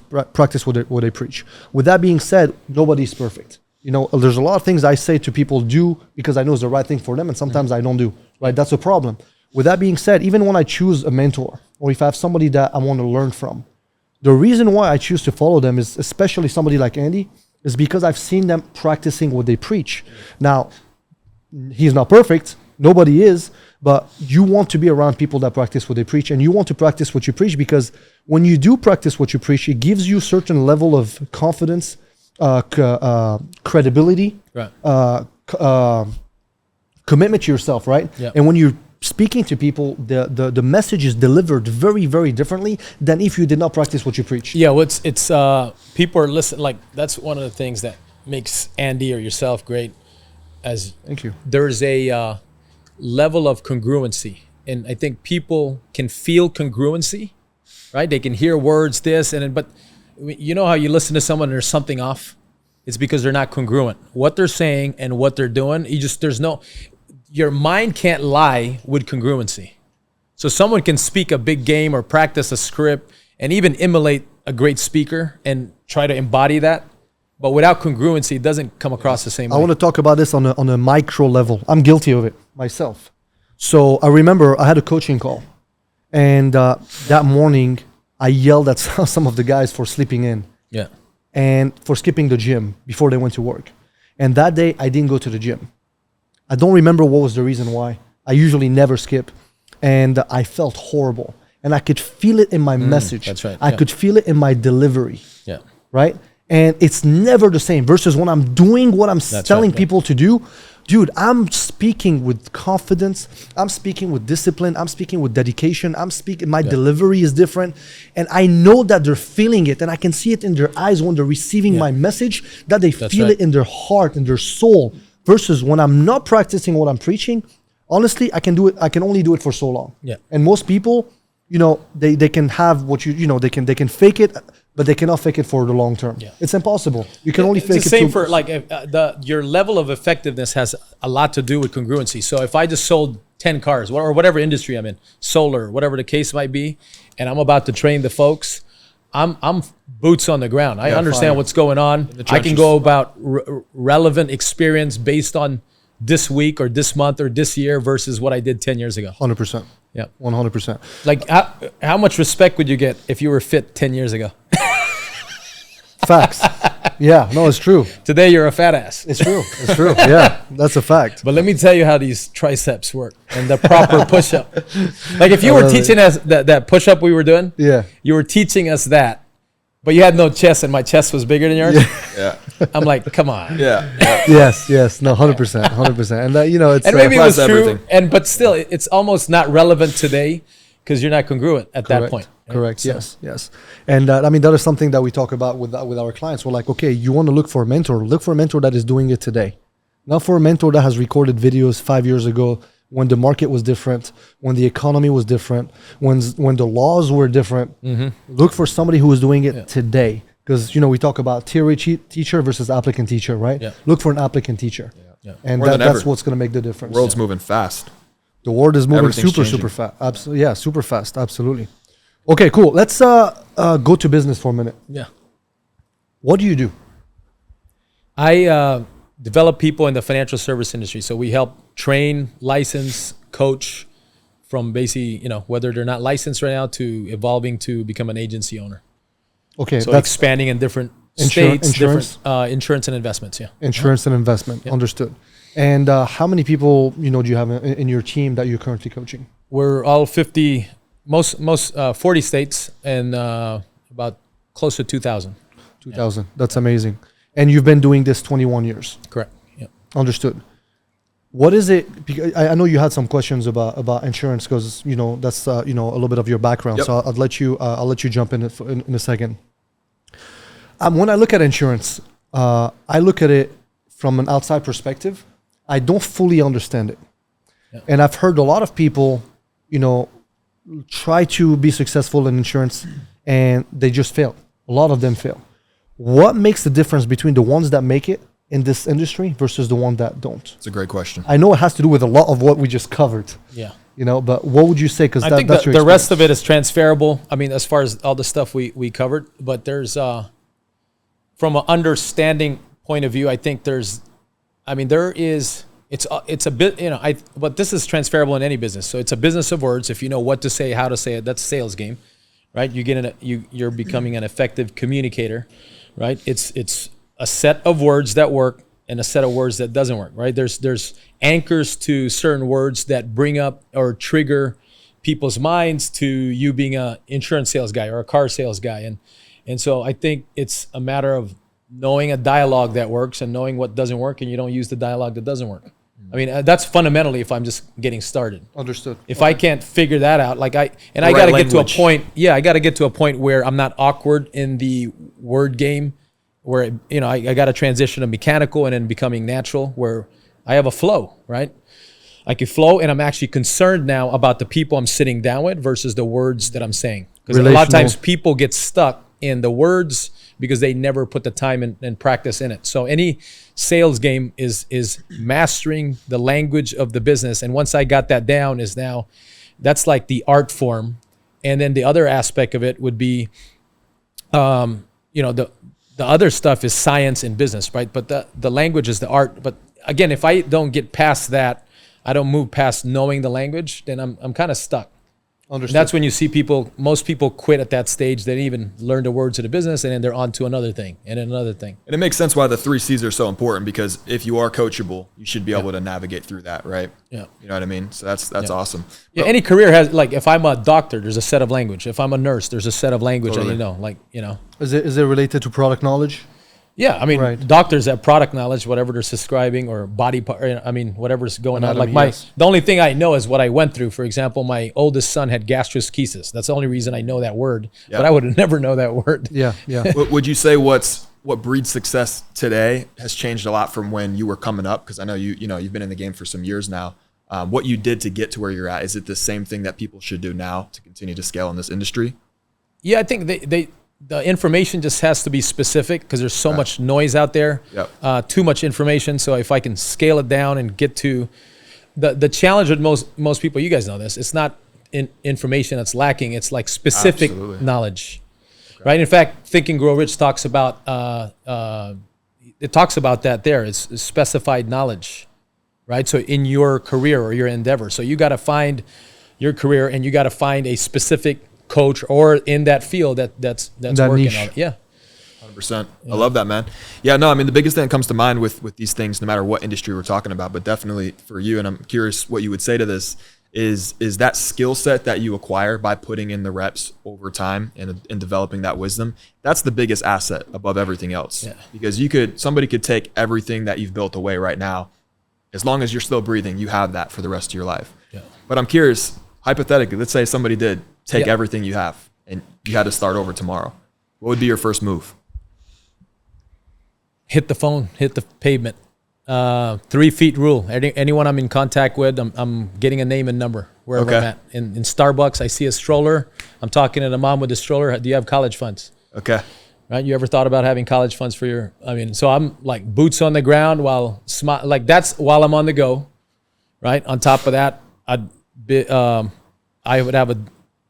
A: what they preach. With that being said, nobody's perfect. There's a lot of things I say to people do because I know it's the right thing for them, and sometimes I don't do, right? That's a problem. With that being said, even when I choose a mentor or if I have somebody that I want to learn from, the reason why I choose to follow them is, especially somebody like Andy, is because I've seen them practicing what they preach. Now, he's not perfect. Nobody is. But you want to be around people that practice what they preach, and you want to practice what you preach because when you do practice what you preach, it gives you a certain level of confidence, credibility,
C: right.
A: Commitment to yourself, right?
C: Yeah.
A: And when you're speaking to people, the message is delivered very, very differently than if you did not practice what you preach.
C: Yeah, well, it's people are listening. Like that's one of the things that makes Andy or yourself great.
A: Thank you.
C: There's a level of congruency, and I think people can feel congruency, right? They can hear words, but you know how you listen to someone and there's something off? It's because they're not congruent. What they're saying and what they're doing, your mind can't lie with congruency. So someone can speak a big game or practice a script and even emulate a great speaker and try to embody that. But without congruency, it doesn't come across the same way.
A: I want to talk about this on a micro level. I'm guilty of it myself. So I remember I had a coaching call. And that morning, I yelled at some of the guys for sleeping in.
C: Yeah.
A: And for skipping the gym before they went to work. And that day, I didn't go to the gym. I don't remember what was the reason why. I usually never skip. And I felt horrible. And I could feel it in my message.
C: That's right.
A: I could feel it in my delivery.
C: Yeah.
A: Right? And it's never the same versus when I'm doing what I'm telling people to do. Dude, I'm speaking with confidence. I'm speaking with discipline. I'm speaking with dedication. My delivery is different. And I know that they're feeling it. And I can see it in their eyes when they're receiving my message, that they feel it in their heart, in their soul. Versus when I'm not practicing what I'm preaching, honestly, I can only do it for so long.
C: Yeah.
A: And most people, they can have what they can fake it, but they cannot fake it for the long term. Yeah. It's impossible. You can only fake it.
C: It's the same for your level of effectiveness has a lot to do with congruency. So if I just sold 10 cars or whatever industry I'm in, solar, whatever the case might be, and I'm about to train the folks, I'm boots on the ground. I understand what's going on. I can go about relevant experience based on this week or this month or this year versus what I did 10 years ago.
A: 100%.
C: Yeah.
A: 100%.
C: Like how much respect would you get if you were fit 10 years ago?
A: Facts. Yeah, no, it's true.
C: Today you're a fat ass.
A: It's true. It's true. Yeah, that's a fact.
C: But let me tell you how these triceps work and the proper push-up. Like if you were teaching us that push-up we were doing, you were teaching us that, but you had no chest and my chest was bigger than yours.
D: Yeah.
C: I'm like, come on.
D: Yeah.
A: Yes. No, 100%. 100%. And it's
C: and maybe it was true, but still, it's almost not relevant today because you're not congruent at that point. Right?
A: Correct. So. Yes. And that is something that we talk about with our clients. We're like, okay, you want to look for a mentor. Look for a mentor that is doing it today, not for a mentor that has recorded videos 5 years ago when the market was different, when the economy was different, when the laws were different. Mm-hmm. Look for somebody who is doing it today. Because, we talk about theory teacher versus applicant teacher, right? Yeah. Look for an applicant teacher. Yeah. And that's what's going to make the difference.
D: The world's moving fast.
A: The world is moving super fast. Absolutely. Yeah, super fast. Absolutely. Okay, cool. Let's go to business for a minute.
C: Yeah.
A: What do you do?
C: I develop people in the financial service industry. So we help train, license, coach from basically, whether they're not licensed right now to evolving to become an agency owner.
A: Okay.
C: So that's expanding in different states,
A: insurance?
C: different insurance and investments. Yeah.
A: Insurance and investment. Yeah. Understood. And how many people, do you have in your team that you're currently coaching?
C: We're all 40 states and about close to 2,000.
A: 2,000. That's amazing. And you've been doing this 21 years.
C: Correct. Yeah.
A: Understood. What is it? Because I know you had some questions about insurance, because that's a little bit of your background.
D: Yep.
A: So I'll let you jump in in a second. When I look at insurance, I look at it from an outside perspective. I don't fully understand it, and I've heard a lot of people, try to be successful in insurance, and they just fail. A lot of them fail. What makes the difference between the ones that make it in this industry versus the one that don't?
D: It's a great question.
A: I know it has to do with a lot of what we just covered.
C: Yeah.
A: But what would you say? Because
C: I think
A: that's your
C: the rest of it is transferable. I mean, as far as all the stuff we covered, but there's from an understanding point of view, I think it's a bit, but this is transferable in any business. So it's a business of words. If you know what to say, how to say it, that's a sales game, right? You're becoming an effective communicator, right? It's a set of words that work and a set of words that doesn't work, right? There's anchors to certain words that bring up or trigger people's minds to you being an insurance sales guy or a car sales guy. And so I think it's a matter of knowing a dialogue that works and knowing what doesn't work, and you don't use the dialogue that doesn't work. I mean, that's fundamentally if I'm just getting started.
A: Understood.
C: If I can't figure that out, I got to get to a point. Yeah, I got to get to a point where I'm not awkward in the word game, where I got to transition to mechanical and then becoming natural, where I have a flow, right? I can flow, and I'm actually concerned now about the people I'm sitting down with versus the words that I'm saying. Because a lot of times people get stuck in the words because they never put the time and practice in it. So any sales game is mastering the language of the business. And once I got that down, that's like the art form. And then the other aspect of it would be, the other stuff is science in business, right? But the language is the art. But again, if I don't get past that, I don't move past knowing the language, then I'm kind of stuck.
A: Understood.
C: And that's when you see most people quit at that stage. They didn't even learn the words of the business, and then they're on to another thing and another thing.
D: And it makes sense why the 3 C's are so important, because if you are coachable, you should be able to navigate through that, right? Yeah. You know what I mean? So that's awesome.
C: Yeah. Any career has, like, if I'm a doctor, there's a set of language. If I'm a nurse, there's a set of language.
D: Totally.
A: Is it related to product knowledge?
C: Yeah, I mean, doctors have product knowledge, whatever they're prescribing, or body part. I mean, whatever's going on. Like the only thing I know is what I went through. For example, my oldest son had gastroschisis. That's the only reason I know that word. Yeah. But I would never know that word.
A: Yeah.
D: Would you say what breeds success today has changed a lot from when you were coming up? Because I know you've been in the game for some years now. What you did to get to where you're at, is it the same thing that people should do now to continue to scale in this industry?
C: Yeah, I think the information just has to be specific, because there's so much noise out there, too much information. So if I can scale it down and get to the challenge with most people, you guys know this, it's not information that's lacking. It's like specific knowledge, right? In fact, Think and Grow Rich talks about, it talks about that there. It's specified knowledge, right? So in your career or your endeavor. So you got to find your career, and you got to find a specific coach or in that field that's that working niche. On it. Yeah.
D: 100%. I love that, man. Yeah, no, I mean, the biggest thing that comes to mind with these things, no matter what industry we're talking about, but definitely for you, and I'm curious what you would say to this, is that skill set that you acquire by putting in the reps over time and developing that wisdom. That's the biggest asset above everything else. Yeah. Because somebody could take everything that you've built away right now. As long as you're still breathing, you have that for the rest of your life. Yeah. But I'm curious, hypothetically, let's say somebody did take everything you have and you had to start over tomorrow. What would be your first move?
C: Hit the phone, hit the pavement. 3 feet rule. Anyone I'm in contact with, I'm getting a name and number wherever I'm at. In Starbucks, I see a stroller. I'm talking to the mom with the stroller. Do you have college funds? Okay. Right? You ever thought about having college funds for so I'm like boots on the ground that's while I'm on the go, right? On top of that, I would have a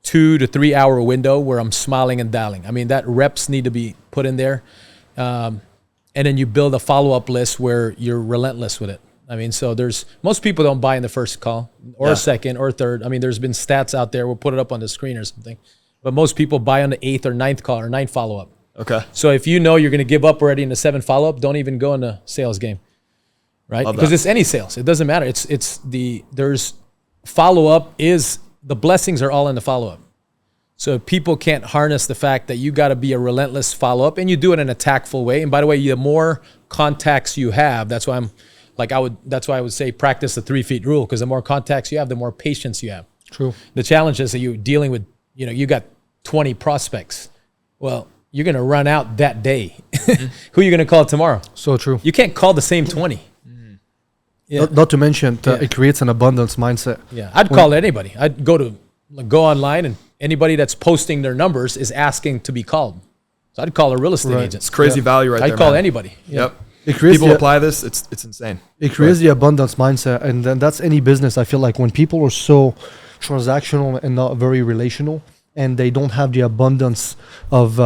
C: 2 to 3 hour window where I'm smiling and dialing. I mean, that reps need to be put in there. And then you build a follow-up list where you're relentless with it. I mean, so most people don't buy in the first call or second or third. I mean, there's been stats out there. We'll put it up on the screen or something. But most people buy on the 8th or 9th call or 9th follow-up. Okay. So if you know you're going to give up already in the 7th follow-up, don't even go in the sales game, right? Because it's any sales. It doesn't matter. There's follow-up the blessings are all in the follow-up. So people can't harness the fact that you got to be a relentless follow-up, and you do it in a tactful way. And by the way, the more contacts you have, that's why I would say practice the 3 feet rule, because the more contacts you have, the more patience you have.
A: True.
C: The challenge is that you're dealing with, you got 20 prospects. Well, you're going to run out that day. Who are you going to call tomorrow?
A: So true.
C: You can't call the same 20. Yeah.
A: Not to mention, it creates an abundance mindset.
C: Yeah, I'd call anybody. I'd go online, and anybody that's posting their numbers is asking to be called. So I'd call a real estate agent.
D: It's crazy value right there.
C: I'd call
D: man.
C: anybody.
D: Yep.
A: It creates
D: People apply this, it's insane.
A: It creates the abundance mindset, and then that's any business. I feel like when people are so transactional and not very relational, and they don't have the abundance of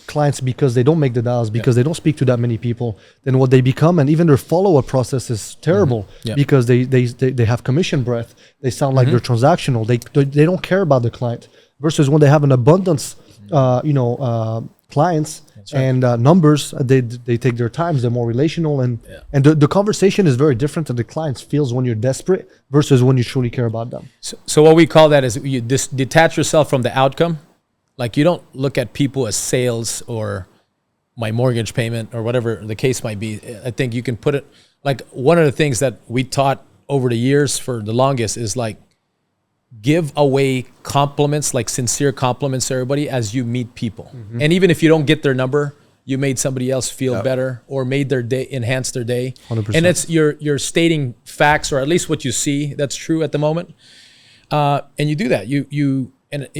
A: clients because they don't make the dials, because they don't speak to that many people, then what they become, and even their follow-up process is terrible because they have commission breath. They sound like they're transactional. They don't care about the client. Versus when they have an abundance, clients and numbers, they take their times. They're more relational, and the conversation is very different than the clients feels when you're desperate versus when you truly care about them.
C: So what we call that is you detach yourself from the outcome. Like, you don't look at people as sales or my mortgage payment or whatever the case might be. I think you can put it like, one of the things that we taught over the years for the longest is like, give away compliments, like sincere compliments to everybody as you meet people. And even if you don't get their number, you made somebody else feel better or made their day, enhanced their day.
A: 100%.
C: And it's you're stating facts, or at least what you see that's true at the moment. And you do that. You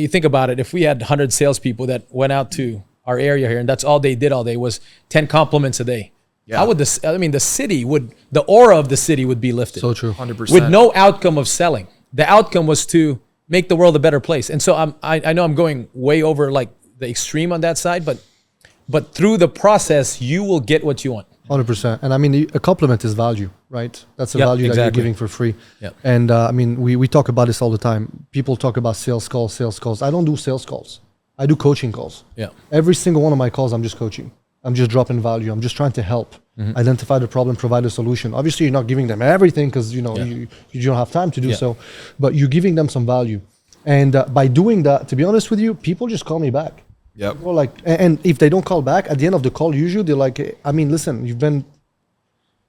C: think about it. If we had 100 salespeople that went out to our area here, and that's all they did all day was 10 compliments a day. Yeah. How would the aura of the city would be lifted.
A: So true.
D: 100%.
C: With no outcome of selling. The outcome was to make the world a better place. And so I know I'm going way over like the extreme on that side, but through the process, you will get what you want.
A: 100%. And I mean, a compliment is value, right? That's a value that you're giving for free.
C: Yep.
A: And I mean, we talk about this all the time. People talk about sales calls. I don't do sales calls. I do coaching calls. Yeah. Every single one of my calls, I'm just coaching. I'm just dropping value. I'm just trying to help identify the problem, provide a solution. Obviously, you're not giving them everything because you don't have time to do so, but you're giving them some value. And by doing that, to be honest with you, people just call me back.
D: Yep.
A: People like, and if they don't call back at the end of the call, usually they're like, hey, I mean, listen, you've been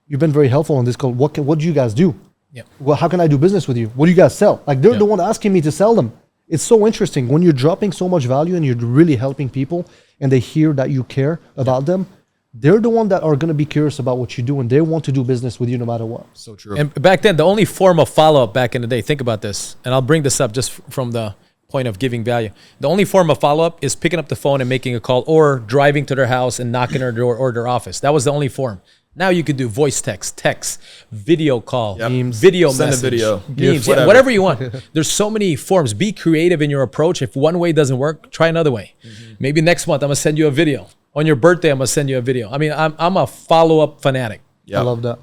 A: very helpful on this call. What do you guys do? Yeah. Well, how can I do business with you? What do you guys sell? Like they're the one asking me to sell them. It's so interesting when you're dropping so much value and you're really helping people, and they hear that you care about them. They're the one that are going to be curious about what you do, and they want to do business with you no matter what.
D: So true.
C: And back then, the only form of follow-up back in the day, think about this, and I'll bring this up just from the point of giving value. The only form of follow-up is picking up the phone and making a call, or driving to their house and knocking on their door or their office. That was the only form. Now you could do voice text, video call, video
D: send
C: message,
D: a video,
C: memes, whatever you want. There's so many forms. Be creative in your approach. If one way doesn't work, try another way. Maybe next month I'm gonna send you a video. On your birthday, I'm gonna send you a video. I mean, I'm a follow-up fanatic.
A: I love that.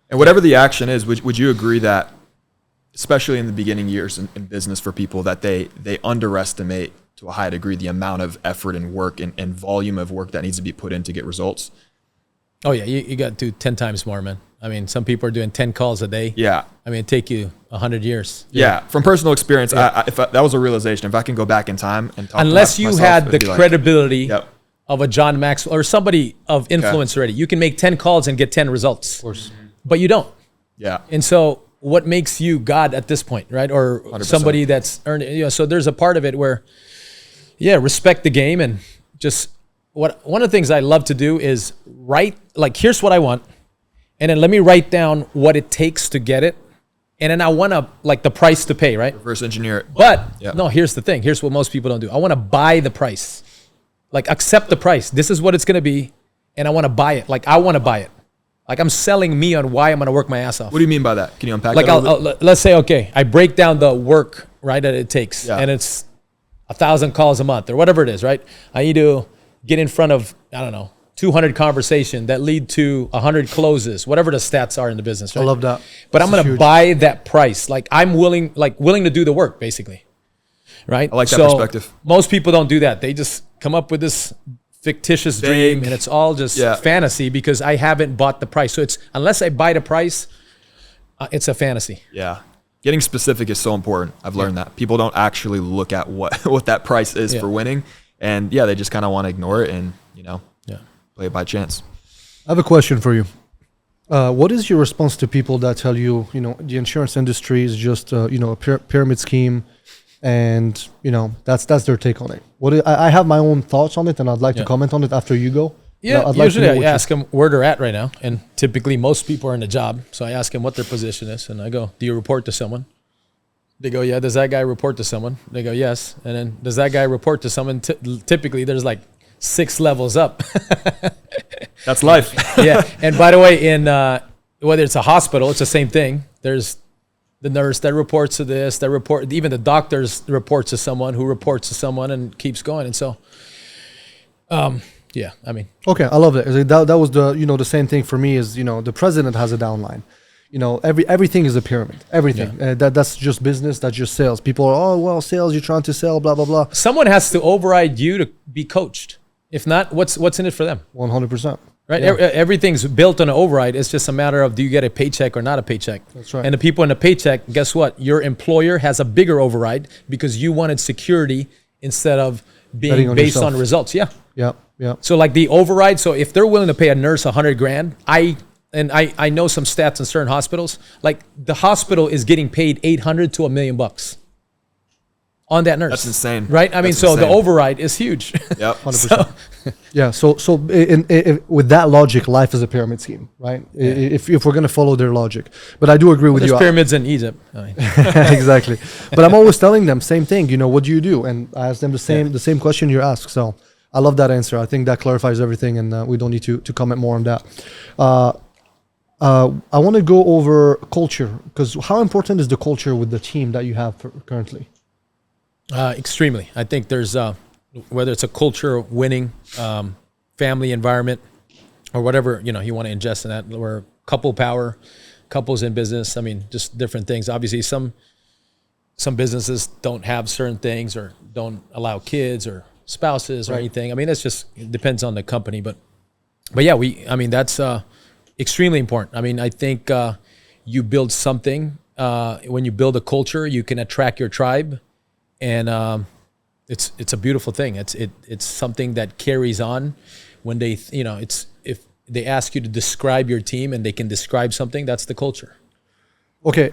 D: And whatever the action is, would you agree that, especially in the beginning years in business for people, that they underestimate to a high degree the amount of effort and work and volume of work that needs to be put in to get results?
C: Oh yeah, you got to do 10 times more, man. I mean, some people are doing 10 calls a day.
D: Yeah.
C: I mean, it'd take you 100 years.
D: Yeah. From personal experience, if that was a realization. If I can go back in time and talk
C: unless you
D: myself,
C: had the credibility of a John Maxwell or somebody of influence already, you can make 10 calls and get 10 results. Of course. But you don't.
D: Yeah.
C: And so what makes you God at this point, right? Or 100%. Somebody that's earned, so there's a part of it where, respect the game, and just one of the things I love to do is write, like, here's what I want. And then let me write down what it takes to get it. And then I want to, like, the price to pay, right?
D: Reverse engineer it.
C: But no, here's the thing. Here's what most people don't do. I want to buy the price. Like, accept the price. This is what it's going to be. And I want to buy it. Like, I want to buy it. Like, I'm selling me on why I'm going to work my ass off.
D: What do you mean by that? Can you unpack
C: that?
D: Like,
C: let's say, okay, I break down the work, right, that it takes. And it's 1,000 calls a month or whatever it is, right? I need to get in front of, 200 conversations that lead to 100 closes, whatever the stats are in the business, right?
A: I love that.
C: But I'm going to buy that price. Like, I'm willing to do the work, basically. Right?
D: I like that perspective.
C: Most people don't do that. They just come up with this fictitious dream, and it's all just fantasy because I haven't bought the price. So it's, unless I buy the price, it's a fantasy.
D: Yeah. getting specific is so important. I've learned that people don't actually look at what that price is for winning, and they just kind of want to ignore it and play it by chance.
A: I have a question for you. What is your response to people that tell you, the insurance industry is just, a pyramid scheme, and that's their take on it? I have my own thoughts on it, and I'd like to comment on it after you go.
C: Yeah, usually I ask them where they're at right now, and typically most people are in a job, so I ask them what their position is, and I go, "Do you report to someone?" They go, "Yeah." "Does that guy report to someone?" They go, "Yes." And then, "Does that guy report to someone?" Typically, there's like 6 levels up.
D: That's life.
C: Yeah, and by the way, in whether it's a hospital, it's the same thing. There's the nurse that reports to this, even the doctors reports to someone who reports to someone, and keeps going. And so, okay,
A: I love it. That was the same thing for me. Is the president has a downline. Everything is a pyramid. Everything that's just business. That's just sales. People are sales. You're trying to sell. Blah blah blah.
C: Someone has to override you to be coached. If not, what's in it for them?
A: 100%.
C: Right. Yeah. Everything's built on an override. It's just a matter of, do you get a paycheck or not a paycheck?
A: That's right.
C: And the people in the paycheck, guess what? Your employer has a bigger override because you wanted security instead of being based on results. Yeah.
A: Yeah. Yeah.
C: So like the override. So if they're willing to pay a nurse $100,000, I know some stats in certain hospitals. Like the hospital is getting paid $800,000 to $1 million on that nurse.
D: That's insane.
C: Right? I mean,
D: That's
C: so
D: insane.
C: the override is huge.
A: Yep. 100%. Yeah. So with that logic, life is a pyramid scheme, right? Yeah. If we're going to follow their logic. But I do agree with you.
C: There's pyramids in Egypt.
A: Exactly. But I'm always telling them same thing. What do you do? And I ask them the same question you ask. So I love that answer. I think that clarifies everything, and we don't need to comment more on that. I want to go over culture, because how important is the culture with the team that you have currently?
C: Extremely. I think there's whether it's a culture of winning, family environment, or whatever you want to ingest in that, or couple power, couples in business. I mean, just different things. Obviously, some businesses don't have certain things, or don't allow kids or spouses or anything. I mean, it depends on the company, but yeah, that's extremely important. I mean, I think you build something. When you build a culture, you can attract your tribe. And it's a beautiful thing. It's something that carries on when they if they ask you to describe your team and they can describe something, that's the culture.
A: Okay,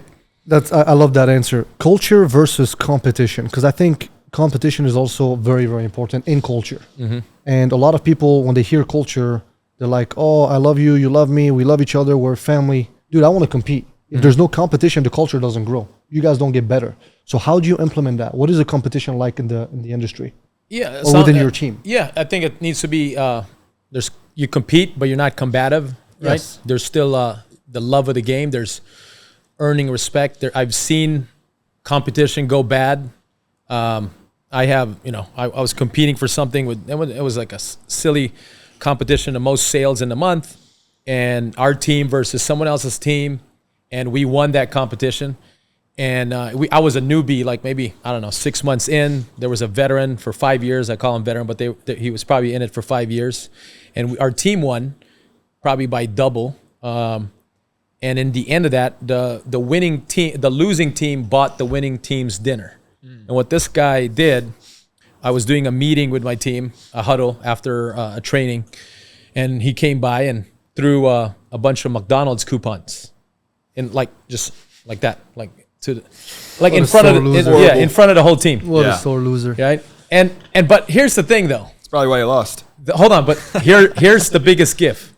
A: I love that answer. Culture versus competition, because I think competition is also very, very important in culture. Mm-hmm. And a lot of people, when they hear culture, they're like, "Oh, I love you, you love me, we love each other, we're family." Dude, I want to compete. If there's no competition, the culture doesn't grow. You guys don't get better. So how do you implement that? What is a competition like in the industry?
C: Yeah,
A: or within your team?
C: Yeah, I think it needs to be. You compete, but you're not combative, right? Yes. There's still the love of the game. There's earning respect. I've seen competition go bad. I was competing for something it was like a silly competition, the most sales in the month, and our team versus someone else's team, and we won that competition. And I was a newbie, like maybe, 6 months in. There was a veteran for 5 years. I call him veteran, but he was probably in it for 5 years. And our team won probably by double. And in the end of that, the winning team, the losing team bought the winning team's dinner. And what this guy did, I was doing a meeting with my team, a huddle after a training, and he came by and threw a bunch of McDonald's coupons, just like that, in front of the whole team.
A: What a sore loser!
C: Right? But here's the thing, though.
D: It's probably why you lost.
C: Hold on, but here's the biggest gift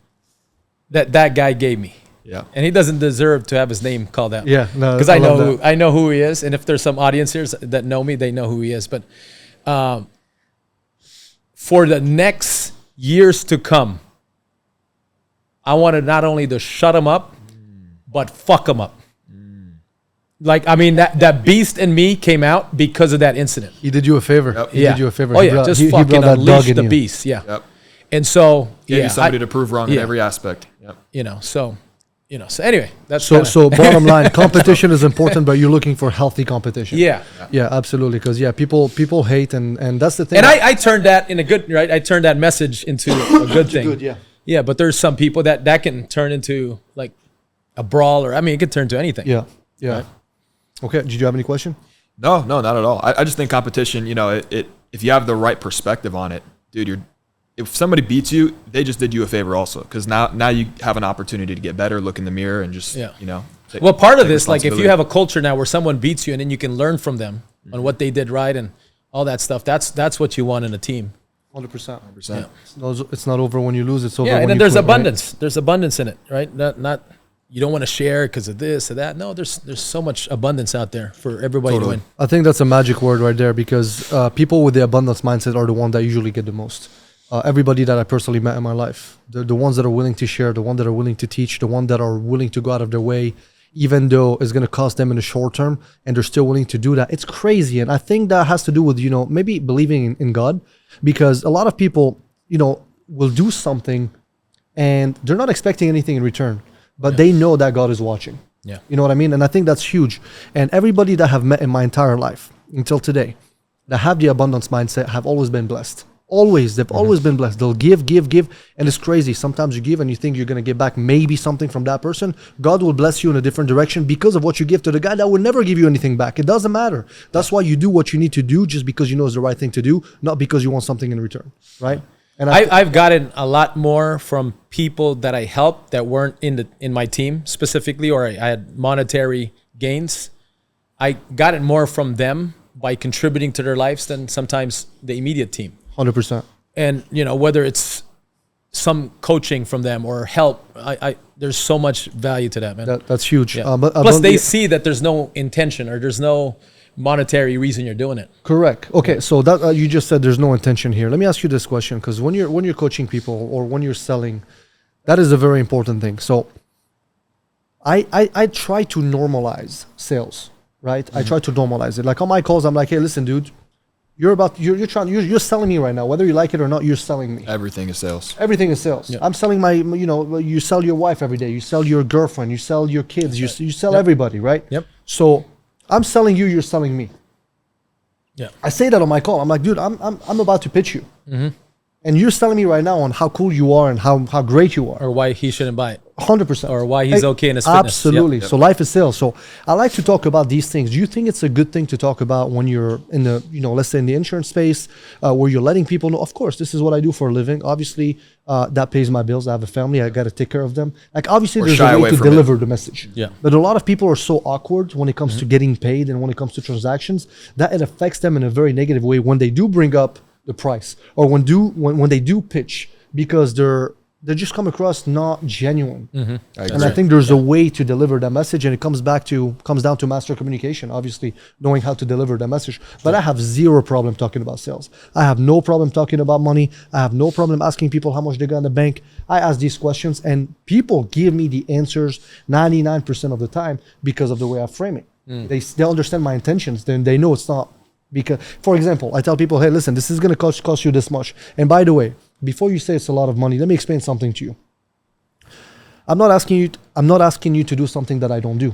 C: that guy gave me.
D: Yeah.
C: And he doesn't deserve to have his name called out.
A: Yeah, no,
C: because I know who he is, and if there's some audience here that know me, they know who he is. But for the next years to come, I wanted not only to shut him up, but fuck him up. That beast in me came out because of that incident.
A: He did you a favor.
D: Yep.
A: He did you a favor.
C: Oh, yeah. Just fucking unleash the beast. Yeah.
D: Yep.
C: And so,
D: Gave you somebody to prove wrong in every aspect. Yep.
C: So anyway, that's
A: so bottom line, competition is important, but you're looking for healthy competition.
C: Yeah.
A: Yeah, absolutely. Because people hate, and that's the thing.
C: And I turned that in a good, right? I turned that message into a good thing.
A: Good, yeah.
C: Yeah, but there's some people that can turn into like a brawl, or it could turn to anything.
A: Yeah. Yeah.
C: Right?
A: Okay. Did you have any question?
D: No, not at all. I just think competition, if you have the right perspective on it, dude, if somebody beats you, they just did you a favor also. Because now you have an opportunity to get better, look in the mirror, and just,
C: Well, part of this, like if you have a culture now where someone beats you and then you can learn from them on what they did right and all that stuff, that's what you want in a team.
A: 100%.
D: 100%.
A: It's not over when you lose. It's over.
C: Yeah,
A: when
C: and then
A: you
C: there's
A: quit,
C: abundance. Right? There's abundance in it, right? Not you don't want to share because of this or that. No, there's so much abundance out there for everybody to win.
A: I think that's a magic word right there, because people with the abundance mindset are the ones that usually get the most. Everybody that I personally met in my life, the ones that are willing to share, the ones that are willing to teach, the ones that are willing to go out of their way, even though it's going to cost them in the short term, and they're still willing to do that. It's crazy. And I think that has to do with, maybe believing in God, because a lot of people, will do something and they're not expecting anything in return, but they know that God is watching.
C: Yeah.
A: You know what I mean? And I think that's huge. And everybody that I've met in my entire life until today that have the abundance mindset have always been blessed. Always. They've always been blessed. They'll give. And it's crazy. Sometimes you give and you think you're going to get back maybe something from that person. God will bless you in a different direction because of what you give to the guy that will never give you anything back. It doesn't matter. That's why you do what you need to do, just because you know it's the right thing to do, not because you want something in return. Right? And
C: I've gotten a lot more from people that I helped that weren't in my team specifically, or I had monetary gains. I got it more from them by contributing to their lives than sometimes the immediate team.
A: 100%.
C: And whether it's some coaching from them or help, I there's so much value to that, man.
A: That's huge.
C: Yeah. Plus, they see that there's no intention or there's no monetary reason you're doing it.
A: Correct. Okay, so that you just said there's no intention here. Let me ask you this question, because when you're coaching people or when you're selling, that is a very important thing. So I try to normalize sales, right? I try to normalize it. Like on my calls, I'm like, hey, listen, dude, you're selling me right now, whether you like it or not. You're selling me.
D: Everything is sales.
A: Everything is sales.
C: Yep.
A: I'm selling you sell your wife every day. You sell your girlfriend. You sell your kids. You sell everybody, right?
C: Yep.
A: So I'm selling you. You're selling me.
C: Yeah.
A: I say that on my call. I'm like, dude, I'm about to pitch you. And you're telling me right now on how cool you are and how great you are.
C: Or why he shouldn't buy it.
A: 100%.
C: Or why he's okay in his fitness.
A: Absolutely.
C: Yep.
A: So life is sales. So I like to talk about these things. Do you think it's a good thing to talk about when you're in the, let's say in the insurance space, where you're letting people know, of course, this is what I do for a living. Obviously, that pays my bills. I have a family. I got to take care of them. Like obviously there's a way to deliver the message.
C: Yeah.
A: But a lot of people are so awkward when it comes to getting paid and when it comes to transactions that it affects them in a very negative way when they do bring up the price, or when they do pitch, because they just come across not genuine. And I think there's a way to deliver that message, and it comes down to master communication, obviously knowing how to deliver that message. But I have zero problem talking about sales. I have no problem talking about money. I have no problem asking people how much they got in the bank. I ask these questions and people give me the answers 99% of the time because of the way I frame it. They understand my intentions, then they know it's not. Because, for example, I tell people, hey, listen, this is going to cost you this much. And by the way, before you say it's a lot of money, let me explain something to you. I'm not asking you to do something that I don't do.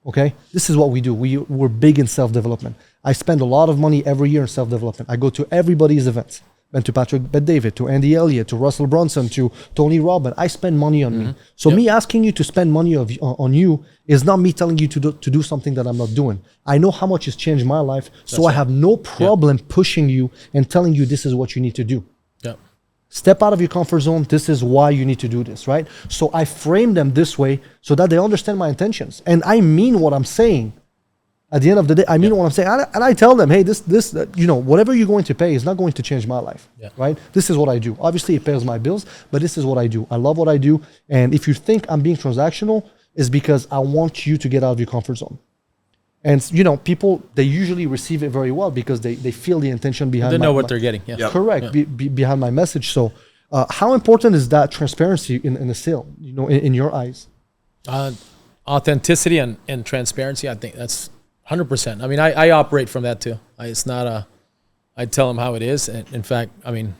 A: Okay? This is what we do. We're big in self-development. I spend a lot of money every year in self-development. I go to everybody's events. Been to Patrick Bet-David, to Andy Elliott, to Russell Brunson, to Tony Robbins. I spend money on me. So me asking you to spend money on you is not me telling you to do something that I'm not doing. I know how much it's changed my life, so I have no problem pushing you and telling you this is what you need to do.
C: Yep.
A: Step out of your comfort zone. This is why you need to do this, right? So I frame them this way so that they understand my intentions. And I mean what I'm saying. At the end of the day, I mean what I'm saying. And I tell them, hey, this whatever you're going to pay is not going to change my life, right? This is what I do. Obviously, it pays my bills, but this is what I do. I love what I do. And if you think I'm being transactional, it's because I want you to get out of your comfort zone. And, people, they usually receive it very well because they feel the intention behind it.
C: They know what they're getting. Yeah.
A: Correct. Yeah. Behind my message. So how important is that transparency in a sale, in your eyes?
C: Authenticity and transparency, I think that's 100%. I mean, I operate from that too. It's not I tell them how it is. And in fact, I mean,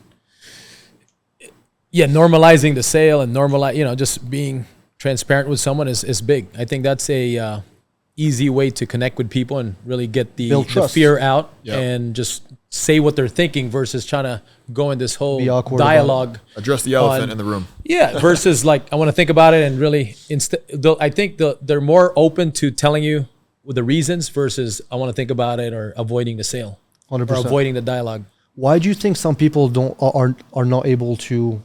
C: normalizing the sale and just being transparent with someone is big. I think that's a easy way to connect with people and really get the fear out and just say what they're thinking versus trying to go in this whole dialogue.
D: Address the elephant in the room.
C: Yeah, versus like, I want to think about it and really, I think they're more open to telling you with the reasons versus I want to think about it or avoiding the sale
A: 100%.
C: or avoiding the dialogue.
A: Why do you think some people are not able to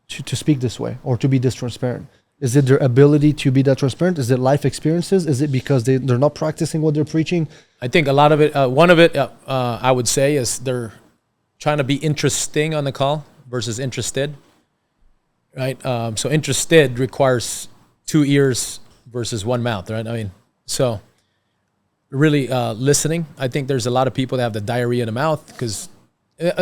A: speak this way or to be this transparent? Is it their ability to be that transparent? Is it life experiences? Is it because they're not practicing what they're preaching?
C: I think a lot of it, one of it, I would say, is they're trying to be interesting on the call versus interested, right? So interested requires 2 ears versus 1 mouth, right? I mean, so really listening. I think there's a lot of people that have the diarrhea in the mouth because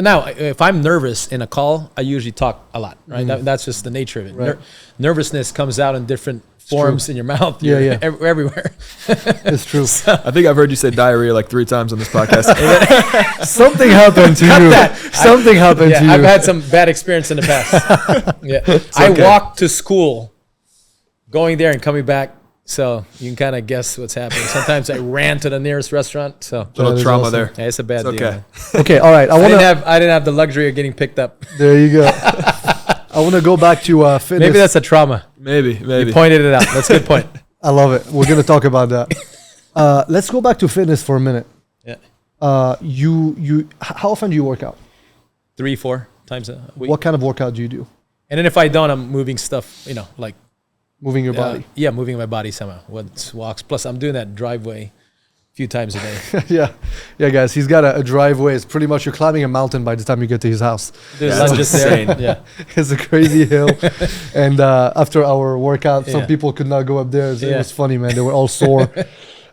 C: now if I'm nervous in a call, I usually talk a lot, right? That's just the nature of it.
A: Right.
C: Nervousness comes out in different forms in your mouth.
A: Yeah.
C: Everywhere.
A: It's true.
D: I think I've heard you say diarrhea like 3 times on this podcast.
A: Something happened to you. Something happened to you.
C: I've had some bad experience in the past. Yeah. I walked to school going there and coming back. So you can kind of guess what's happening. Sometimes I ran to the nearest restaurant. So
D: Little trauma there.
C: yeah, it's a bad deal.
D: Okay.
A: Okay, all right.
C: I didn't have the luxury of getting picked up.
A: There you go. I want to go back to fitness.
C: Maybe that's a trauma.
D: Maybe.
C: You pointed it out. That's a good point.
A: I love it. We're going to talk about that. Let's go back to fitness for a minute.
C: Yeah.
A: How often do you work out?
C: 3-4 times a week.
A: What kind of workout do you do?
C: And then if I don't, I'm moving stuff, like
A: Moving your body.
C: Yeah, moving my body somehow. Walks. Plus, I'm doing that driveway a few times a day.
A: yeah, guys. He's got a driveway. It's pretty much you're climbing a mountain by the time you get to his house.
C: There's lunges there. Yeah.
A: It's a crazy hill. And after our workout, some people could not go up there. It was funny, man. They were all sore.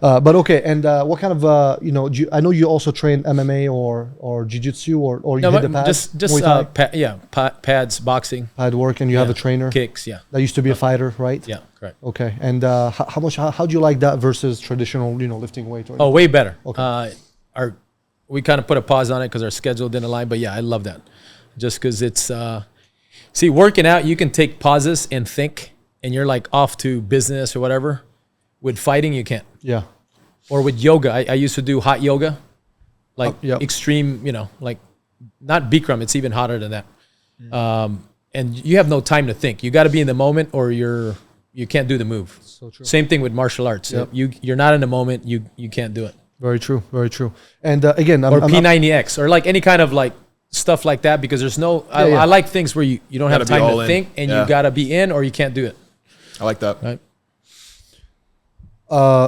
A: But okay, and what kind of I know you also train MMA or jiu-jitsu or you hit the pads?
C: Just pads, boxing,
A: pad work, and you have a trainer.
C: Kicks, yeah.
A: That used to be a fighter, right?
C: Yeah, correct.
A: Okay, and how do you like that versus traditional, lifting weight?
C: Oh, way better.
A: Okay.
C: We kind of put a pause on it because our schedule didn't align, but yeah, I love that. Just because it's see, working out, you can take pauses and think, and you're like off to business or whatever. With fighting, you can't.
A: Yeah.
C: Or with yoga, I used to do hot yoga, like extreme, like not Bikram. It's even hotter than that. And you have no time to think. You got to be in the moment, or you can't do the move.
A: So true.
C: Same thing with martial arts.
A: Yep.
C: You're not in the moment. You can't do it.
A: Very true. Very true. And again,
C: or P90X or like any kind of like stuff like that, because there's no. I like things where you don't have time to think, and you got to be in, or you can't do it.
D: I like that.
C: Right.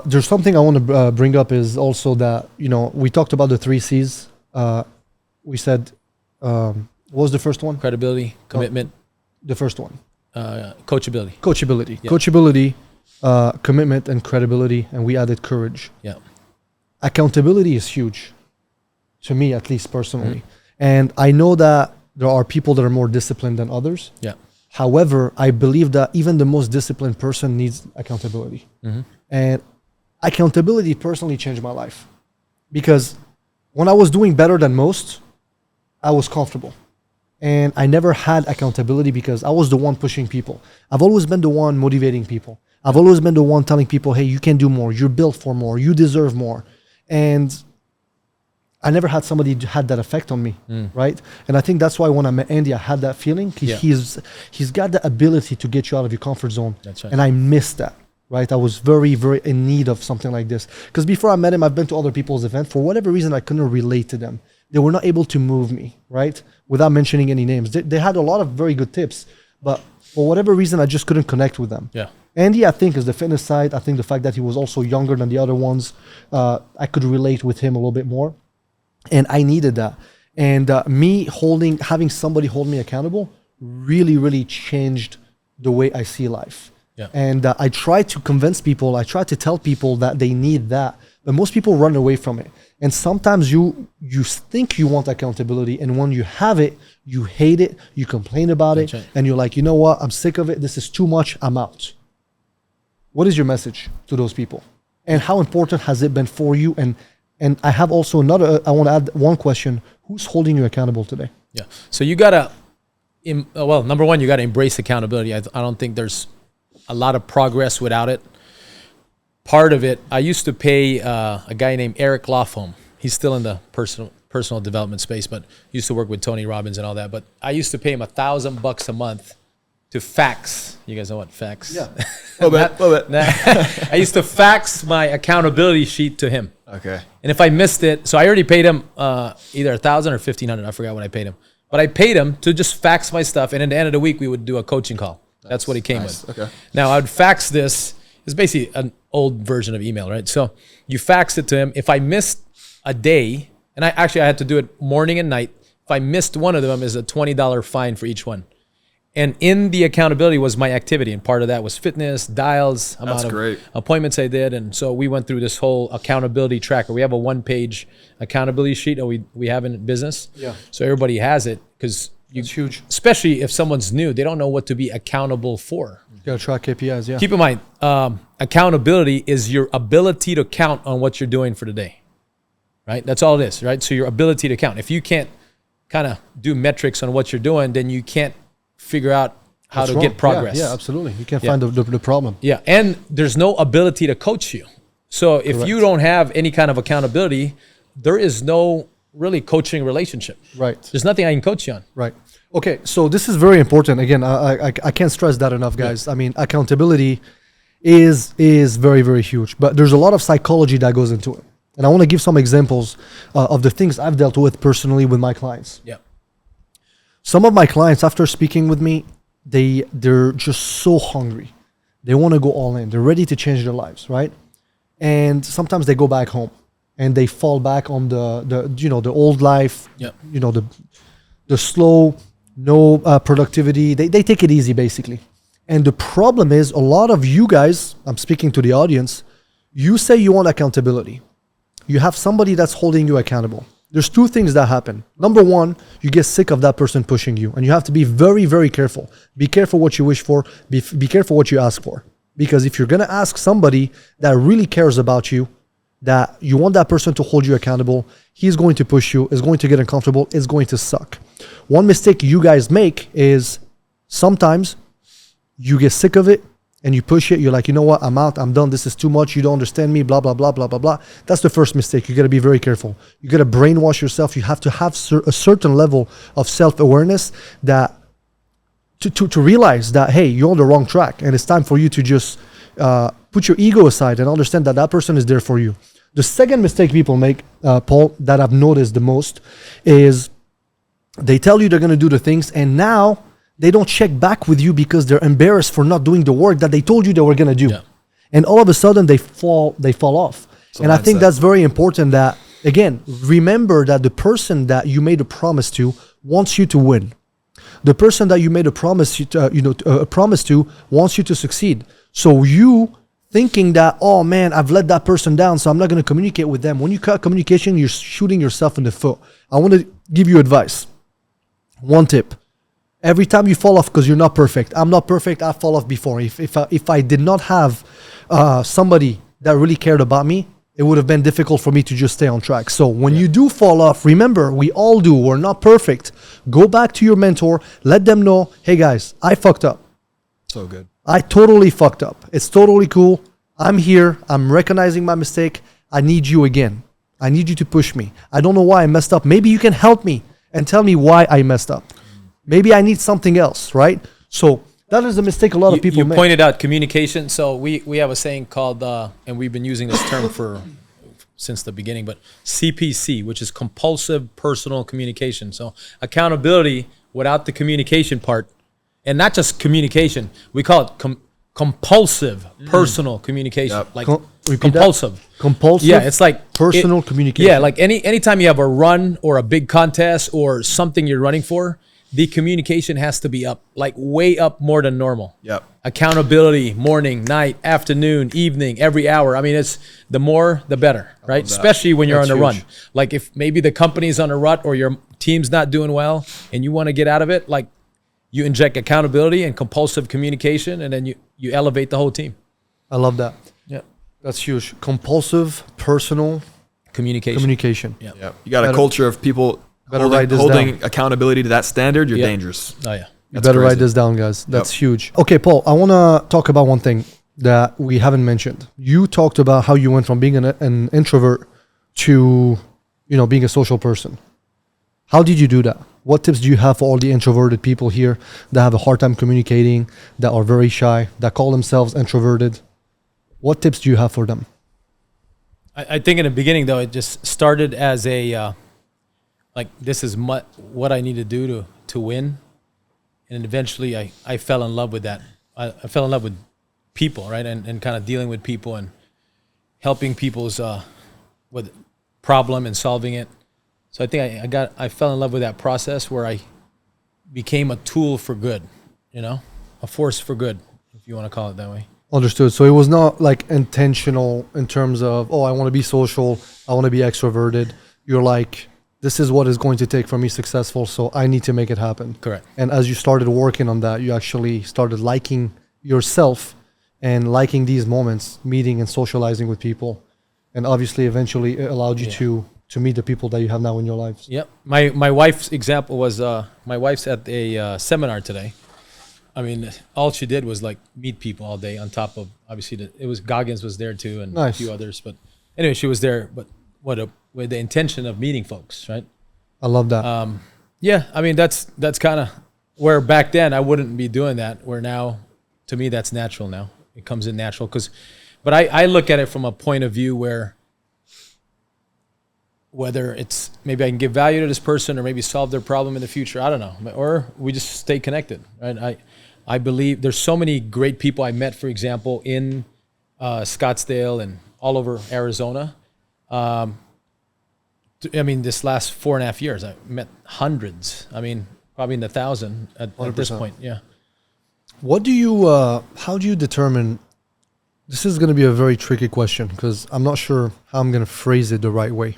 A: There's something I want to bring up is also that, we talked about the 3 C's. We said, what was the first one?
C: Credibility, commitment.
A: The first one.
C: Coachability.
A: Coachability.
C: Yeah.
A: Coachability, commitment, and credibility. And we added courage.
C: Yeah.
A: Accountability is huge, to me at least personally. And I know that there are people that are more disciplined than others.
C: Yeah.
A: However, I believe that even the most disciplined person needs accountability. And accountability personally changed my life, because when I was doing better than most, I was comfortable. And I never had accountability because I was the one pushing people. I've always been the one motivating people. I've always been the one telling people, hey, you can do more. You're built for more. You deserve more. And I never had somebody had that effect on me, right? And I think that's why when I met Andy, I had that feeling. He's got the ability to get you out of your comfort zone.
C: That's right.
A: And I missed that, right? I was very, very in need of something like this. Because before I met him, I've been to other people's events. For whatever reason, I couldn't relate to them. They were not able to move me, right? Without mentioning any names. They had a lot of very good tips, but for whatever reason, I just couldn't connect with them.
C: Yeah.
A: Andy, I think, is the fitness side. I think the fact that he was also younger than the other ones, I could relate with him a little bit more. And I needed that. And having somebody hold me accountable really, really changed the way I see life.
C: Yeah.
A: And I try to convince people, I try to tell people that they need that, but most people run away from it. And sometimes you think you want accountability, and when you have it, you hate it, you complain about it,
C: right.
A: And you're like, you know what, I'm sick of it, this is too much, I'm out. What is your message to those people? And how important has it been for you? And I have also I want to add one question. Who's holding you accountable today?
C: Yeah. So you got to, number one, you got to embrace accountability. I don't think there's a lot of progress without it. Part of it, I used to pay a guy named Eric Lofholm. He's still in the personal development space, but used to work with Tony Robbins and all that. But I used to pay him $1,000 a month to fax. You guys know what fax?
A: Yeah.
D: A little bit.
C: I used to fax my accountability sheet to him.
D: Okay.
C: And if I missed it, so I already paid him either $1,000 or $1,500. I forgot what I paid him. But I paid him to just fax my stuff. And at the end of the week, we would do a coaching call. That's what he came with.
D: Okay.
C: Now, I would fax this. It's basically an old version of email, right? So you fax it to him. If I missed a day, and I had to do it morning and night. If I missed one of them, is a $20 fine for each one. And in the accountability was my activity. And part of that was fitness, dials, amount of appointments I did. And so we went through this whole accountability tracker. We have a 1-page accountability sheet that we have in business.
A: Yeah.
C: So everybody has it because
A: It's huge.
C: Especially if someone's new, they don't know what to be accountable for.
A: You gotta track KPIs, yeah.
C: Keep in mind, accountability is your ability to count on what you're doing for the day, right? That's all it is, right? So your ability to count. If you can't kind of do metrics on what you're doing, then you can't figure out how to get progress.
A: Yeah, absolutely. You can't find the problem.
C: Yeah, and there's no ability to coach you. So if you don't have any kind of accountability, there is no really coaching relationship.
A: Right.
C: There's nothing I can coach you on.
A: Right. Okay, so this is very important. Again, I can't stress that enough, guys. Yeah. I mean, accountability is very, very huge. But there's a lot of psychology that goes into it. And I want to give some examples of the things I've dealt with personally with my clients.
C: Yeah.
A: Some of my clients, after speaking with me, they're just so hungry. They want to go all in. They're ready to change their lives, right? And sometimes they go back home and they fall back on the old life.
C: Yeah.
A: The slow, no productivity. They take it easy, basically. And the problem is, a lot of you guys, I'm speaking to the audience, you say you want accountability. You have somebody that's holding you accountable. There's two things that happen. Number one, you get sick of that person pushing you, and you have to be very, very careful. Be careful what you wish for. Be careful what you ask for. Because if you're going to ask somebody that really cares about you, that you want that person to hold you accountable, he's going to push you, is going to get uncomfortable, it's going to suck. One mistake you guys make is sometimes you get sick of it and you push it. You're like, you know what? I'm out. I'm done. This is too much. You don't understand me. Blah, blah, blah, blah, blah, blah. That's the first mistake. You got to be very careful. You got to brainwash yourself. You have to have a certain level of self-awareness that to realize that, hey, you're on the wrong track. And it's time for you to just put your ego aside and understand that that person is there for you. The second mistake people make, Paul, that I've noticed the most is they tell you they're going to do the things, and now they don't check back with you because they're embarrassed for not doing the work that they told you they were going to do. Yeah. And all of a sudden they fall off. And I think that's very important that, again, remember that the person that you made a promise to wants you to win. The person that you made a promise to wants you to succeed. So you thinking that, oh man, I've let that person down, so I'm not going to communicate with them. When you cut communication, you're shooting yourself in the foot. I want to give you advice. One tip. Every time you fall off, because you're not perfect. I'm not perfect. I fall off before. If I did not have somebody that really cared about me, it would have been difficult for me to just stay on track. So when you do fall off, remember, we all do. We're not perfect. Go back to your mentor. Let them know, hey guys, I fucked up.
D: So good.
A: I totally fucked up. It's totally cool. I'm here. I'm recognizing my mistake. I need you again. I need you to push me. I don't know why I messed up. Maybe you can help me and tell me why I messed up. Maybe I need something else, right? So that is a mistake a lot of people make.
C: You pointed out communication. So we have a saying called, and we've been using this term since the beginning, but CPC, which is compulsive personal communication. So accountability without the communication part, and not just communication, we call it compulsive personal communication. Yep. Like compulsive.
A: That? Compulsive.
C: Yeah, it's like
A: personal communication.
C: Yeah, like anytime you have a run or a big contest or something you're running for, the communication has to be up, like way up more than normal.
D: Yep.
C: Accountability, morning, night, afternoon, evening, every hour. I mean, it's the more, the better, right? Especially when you're on a run. Like if maybe the company's on a rut or your team's not doing well and you want to get out of it, like you inject accountability and compulsive communication, and then you elevate the whole team.
A: I love that.
C: Yeah.
A: That's huge. Compulsive personal communication.
C: Yeah.
D: Yep. You got a culture of people holding accountability to that standard, you're dangerous.
C: Oh, yeah.
A: You better write this down, guys. That's huge. Okay, Paul, I want to talk about one thing that we haven't mentioned. You talked about how you went from being an introvert to, being a social person. How did you do that? What tips do you have for all the introverted people here that have a hard time communicating, that are very shy, that call themselves introverted? What tips do you have for them?
C: I think in the beginning, though, it just started as a, like, this is what I need to do to win. And eventually I fell in love with that. I fell in love with people, right? And kind of dealing with people and helping people's with problem and solving it. So I think I fell in love with that process where I became a tool for good, a force for good, if you want to call it that way.
A: Understood. So it was not like intentional in terms of, oh, I want to be social, I want to be extroverted. You're like, this is what is going to take for me successful, so I need to make it happen.
C: Correct.
A: And as you started working on that, you actually started liking yourself and liking these moments, meeting and socializing with people. And obviously, eventually, it allowed you to meet the people that you have now in your lives.
C: Yep. My wife's example was, my wife's at a seminar today. I mean, all she did was like meet people all day on top of, obviously, it was Goggins was there too and
A: Nice.
C: a few others. But anyway, she was there, but with the intention of meeting folks, right?
A: I love that.
C: Yeah, I mean, that's kind of where back then I wouldn't be doing that, where now, to me, that's natural now. It comes in natural but I look at it from a point of view where whether it's maybe I can give value to this person or maybe solve their problem in the future, I don't know, or we just stay connected, right? I believe there's so many great people I met, for example, in Scottsdale and all over Arizona. I mean, this last 4.5 years, I met hundreds. I mean, probably in the 1,000 at this point. Yeah.
A: What do you, how do you determine, this is going to be a very tricky question because I'm not sure how I'm going to phrase it the right way,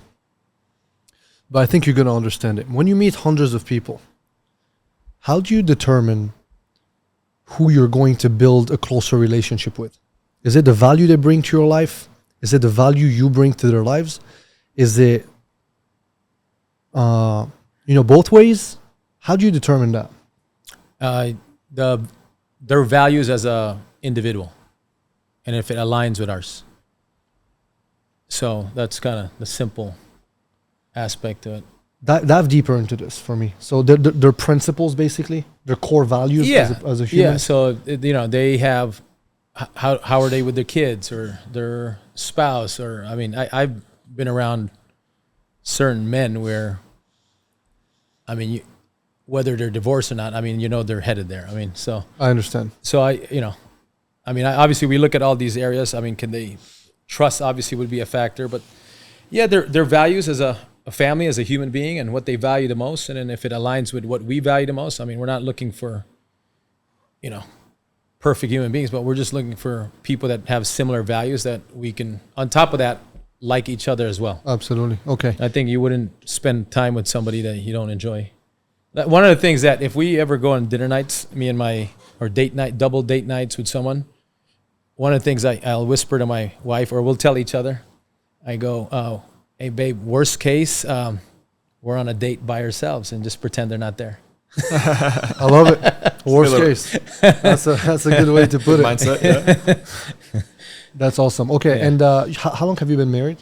A: but I think you're going to understand it. When you meet hundreds of people, how do you determine who you're going to build a closer relationship with? Is it the value they bring to your life? Is it the value you bring to their lives? Is it, both ways? How do you determine that?
C: Their values as a individual, and if it aligns with ours. So that's kind of the simple aspect to it.
A: Dive deeper into this for me. So their principles, basically, their core values as a human.
C: Yeah. So they have how are they with their kids or their spouse, or I mean, I've been around certain men where, I mean, whether they're divorced or not, I mean, they're headed there. I mean, so
A: I understand.
C: So obviously we look at all these areas. I mean, can they trust? Obviously, would be a factor, but yeah, their values as a family, as a human being, and what they value the most, and then if it aligns with what we value the most. I mean, we're not looking for, perfect human beings, but we're just looking for people that have similar values that we can, on top of that, like each other as well.
A: Absolutely. Okay.
C: I think you wouldn't spend time with somebody that you don't enjoy. One of the things that if we ever go on dinner nights, or date night, double date nights with someone, one of the things I'll whisper to my wife, or we'll tell each other, I go, oh, hey babe, worst case, we're on a date by ourselves and just pretend they're not there.
A: I love it. Worst case. That's a good way to put it.
D: Mindset, yeah.
A: That's awesome. Okay,
C: Yeah.
A: and how long have you been married?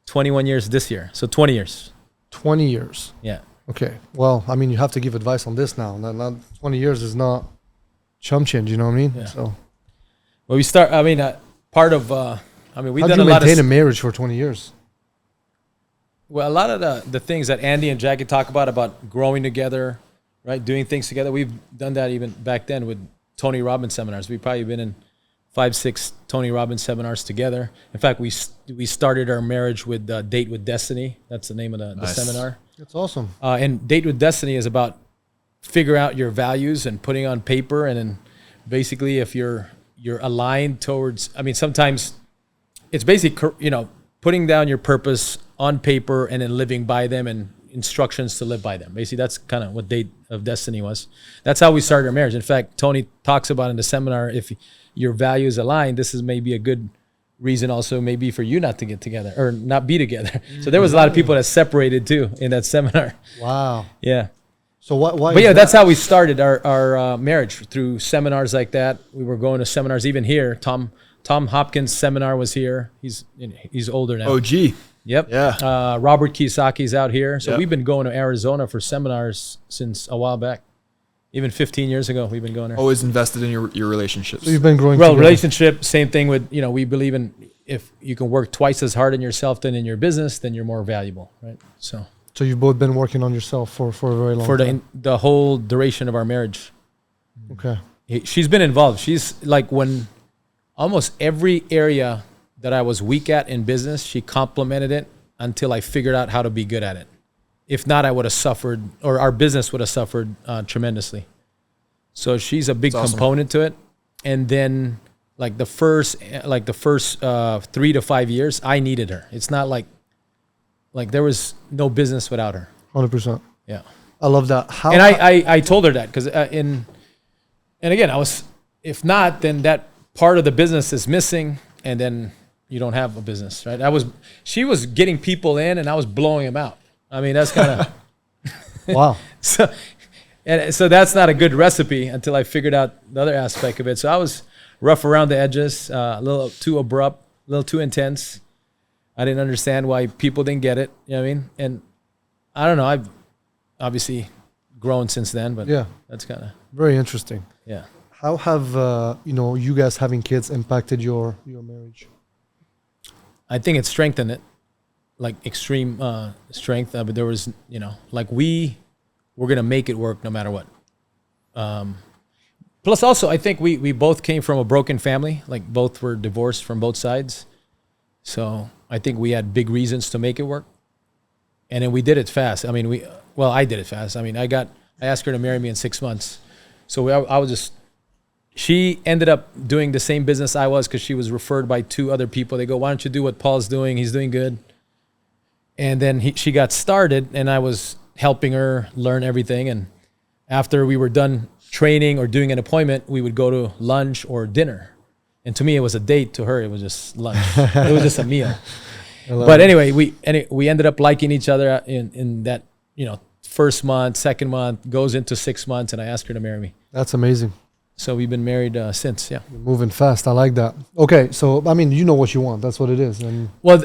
C: 21 years this year, so 20 years.
A: 20 years.
C: Yeah.
A: Okay. Well, I mean, you have to give advice on this now. Not 20 years is not chump change. You know what I mean?
C: Yeah.
A: So.
C: Well, we start. I mean, part of. We've
A: How'd
C: done
A: you
C: a lot of.
A: maintain a marriage for 20 years?
C: Well, a lot of the things that Andy and Jackie talk about growing together, right, doing things together. We've done that even back then with Tony Robbins seminars. We've probably been in 5-6 Tony Robbins seminars together. In fact, we started our marriage with Date with Destiny. That's the name of the seminar.
A: That's awesome.
C: And Date with Destiny is about figure out your values and putting on paper, and then basically if you're aligned towards. I mean, sometimes it's basically putting down your purpose on paper and then living by them and instructions to live by them. Basically, that's kind of what Date of Destiny was. That's how we started our marriage. In fact, Tony talks about in the seminar, if your values align, this is maybe a good reason also maybe for you not to get together or not be together. So there was a lot of people that separated too in that seminar.
A: Wow.
C: Yeah.
A: So why?
C: But yeah, that's how we started our marriage, through seminars like that. We were going to seminars even here. Tom Tom Hopkins' seminar was here. He's older now.
D: OG.
C: Yep.
D: Yeah.
C: Robert Kiyosaki's out here. So
D: Yep.
C: we've been going to Arizona for seminars since a while back. Even 15 years ago, we've been going there.
D: Always invested in your relationships.
A: So you've been growing
C: Well,
A: together.
C: relationship, same thing with, we believe in if you can work twice as hard in yourself than in your business, then you're more valuable, right? So
A: you've both been working on yourself for a very long
C: for
A: time.
C: the whole duration of our marriage.
A: Okay.
C: She's been involved. She's like when almost every area that I was weak at in business, she complemented it until I figured out how to be good at it. If not, I would have suffered, or our business would have suffered tremendously. So she's a big component to it. And then like the first 3 to 5 years, I needed her. It's not like there was no business without her.
A: 100%.
C: Yeah.
A: I love that. How?
C: And I told her that because and again, if not, then that part of the business is missing, and then you don't have a business, right? She was getting people in, and I was blowing them out. I mean, that's kind of
A: Wow.
C: so that's not a good recipe until I figured out the other aspect of it. So I was rough around the edges, a little too abrupt, a little too intense. I didn't understand why people didn't get it. You know what I mean? And I don't know. I've obviously grown since then, but
A: Yeah.
C: that's kind of,
A: Very interesting.
C: yeah.
A: How have you guys having kids impacted your marriage?
C: I think it strengthened it, like extreme strength. But there was, like we were going to make it work no matter what. Plus also, I think we both came from a broken family. Like both were divorced from both sides. So I think we had big reasons to make it work. And then we did it fast. I mean, I did it fast. I mean, I asked her to marry me in 6 months. So I was just, she ended up doing the same business I was because she was referred by 2 other people. They go, why don't you do what Paul's doing? He's doing good. And then she got started, and I was helping her learn everything. And after we were done training or doing an appointment, we would go to lunch or dinner. And to me, it was a date. To her, it was just lunch. It was just a meal. But anyway, we ended up liking each other in that, first month, second month, goes into 6 months, and I asked her to marry me.
A: That's amazing.
C: So we've been married since, yeah.
A: You're moving fast. I like that. Okay, so I mean, you know what you want. That's what it is. And
C: Well,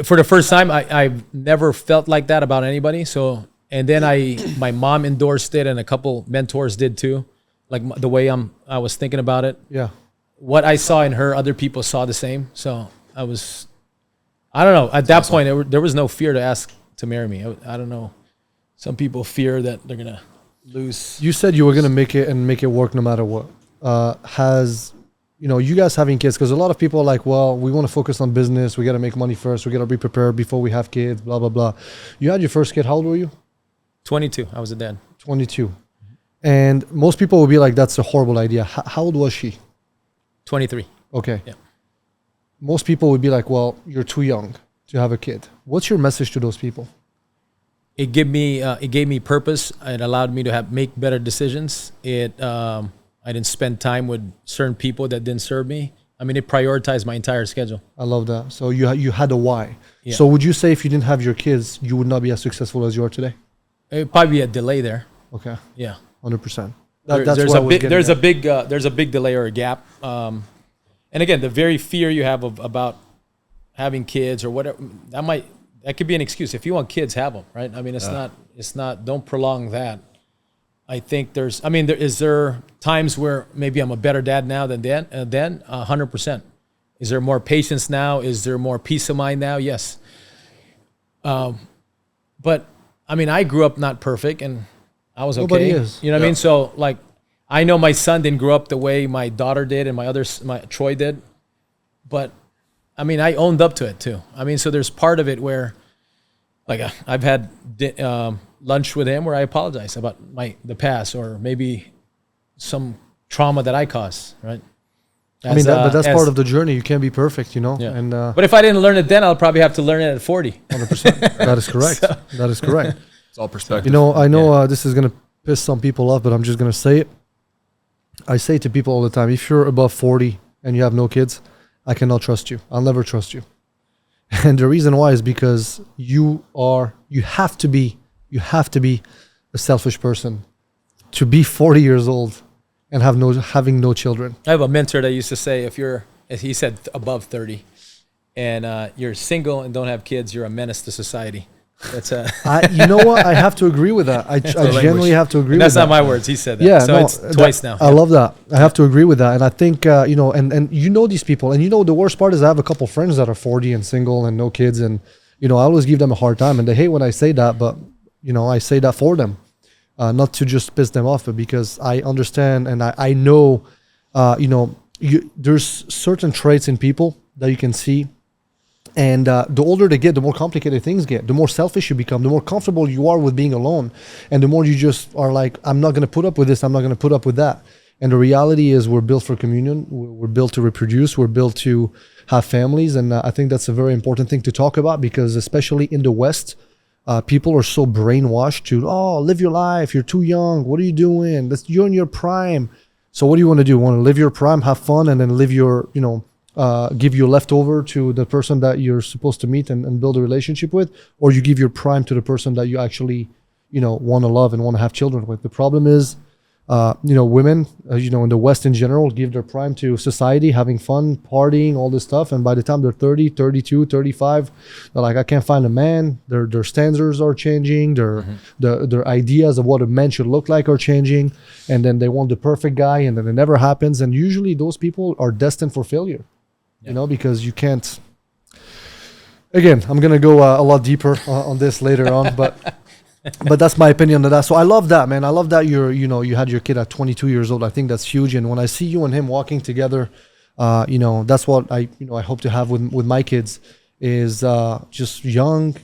C: for the first time, I've never felt like that about anybody. So, and then my mom endorsed it, and a couple mentors did too. Like the way I was thinking about it.
A: yeah,
C: What I saw in her, other people saw the same. So I don't know. At that point, there was no fear to ask to marry me. I don't know. Some people fear that they're gonna lose.
A: you said you were gonna make it work no matter what. Has you guys having kids? Because a lot of people are like, well, we want to focus on business. We got to make money first. We got to be prepared before we have kids. Blah blah blah. You had your first kid. How old were you?
C: 22. I was a dad.
A: 22. And most people will be like, that's a horrible idea. How old was she?
C: 23.
A: Okay.
C: Yeah.
A: Most people would be like, well, you're too young to have a kid. What's your message to those people?
C: It gave me purpose. It allowed me to make better decisions. I didn't spend time with certain people that didn't serve me. I mean, it prioritized my entire schedule.
A: I love that. So you had a why.
C: Yeah.
A: So would you say if you didn't have your kids, you would not be as successful as you are today?
C: It'd probably be a delay there.
A: Okay.
C: Yeah.
A: 100%.
C: There's a big delay or a gap. And again, the very fear you have about having kids or whatever, that could be an excuse. If you want kids, have them, right? I mean, it's not, don't prolong that. I think is there times where maybe I'm a better dad now than then? 100%. Is there more patience now? Is there more peace of mind now? Yes. But I mean, I grew up not perfect, and I was okay.
A: Nobody is.
C: You know what I mean? So like, I know my son didn't grow up the way my daughter did and my Troy did, but I mean, I owned up to it too. I mean, so there's part of it where, like, I've had lunch with him where I apologize about the past or maybe some trauma that I caused, right?
A: But that's part of the journey. You can't be perfect,
C: Yeah.
A: And
C: but if I didn't learn it then, I'll probably have to learn it at 40.
A: 100%. That is correct. That is correct.
D: It's all perspective.
A: I know this is gonna piss some people off, but I'm just gonna say it. I say to people all the time, if you're above 40 and you have no kids, I cannot trust you. I'll never trust you. And the reason why is because you have to be a selfish person to be 40 years old and having no children.
C: I have a mentor that used to say, if you're he said above 30, and you're single and don't have kids, you're a menace to society. That's
A: you know what? I have to agree with that. I genuinely have to agree with that.
C: That's not my words. He said that.
A: Yeah,
C: so
A: no,
C: it's twice now.
A: I love that. I have to agree with that. And I think, you know, and you know these people. And you know, the worst part is I have a couple friends that are 40 and single and no kids. And, you know, I always give them a hard time. And they hate when I say that. But, you know, I say that for them. Not to just piss them off, but because I understand and I know, you know, there's certain traits in people that you can see. And the older they get, the more complicated things get, the more selfish you become, the more comfortable you are with being alone. And the more you just are like, I'm not going to put up with this. I'm not going to put up with that. And the reality is we're built for communion. We're built to reproduce. We're built to have families. And I think that's a very important thing to talk about, because especially in the West, people are so brainwashed to, oh, live your life. You're too young. What are you doing? You're in your prime. So what do you want to do? You want to live your prime, have fun, and then live your, you know, give your leftover to the person that you're supposed to meet and build a relationship with, or you give your prime to the person that you actually, you know, want to love and want to have children with. The problem is, you know, women, you know, in the West in general, give their prime to society, having fun, partying, all this stuff. And by the time they're 30, 32, 35, they're like, I can't find a man. Their standards are changing. Their ideas of what a man should look like are changing. And then they want the perfect guy, and then it never happens. And usually those people are destined for failure. You know, because you can't. Again, I'm gonna go a lot deeper on this later on, but that's my opinion on that. So I love that, man. I love that you had your kid at 22 years old. I think that's huge. And when I see you and him walking together, you know, that's what I hope to have with my kids is just young,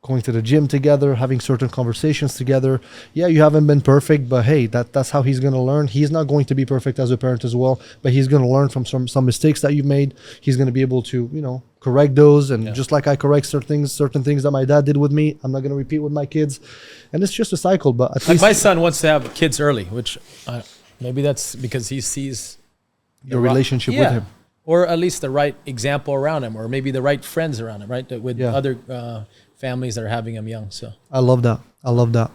A: going to the gym together, having certain conversations together. Yeah, you haven't been perfect, but hey, that's how he's going to learn. He's not going to be perfect as a parent as well, but he's going to learn from some mistakes that you've made. He's going to be able to, you know, correct those. And just like I correct certain things that my dad did with me, I'm not going to repeat with my kids. And it's just a cycle. But at least
C: my son wants to have kids early, which maybe that's because he sees
A: your relationship with him,
C: or at least the right example around him, or maybe the right friends around him, right? With other families that are having them young. So
A: I love that.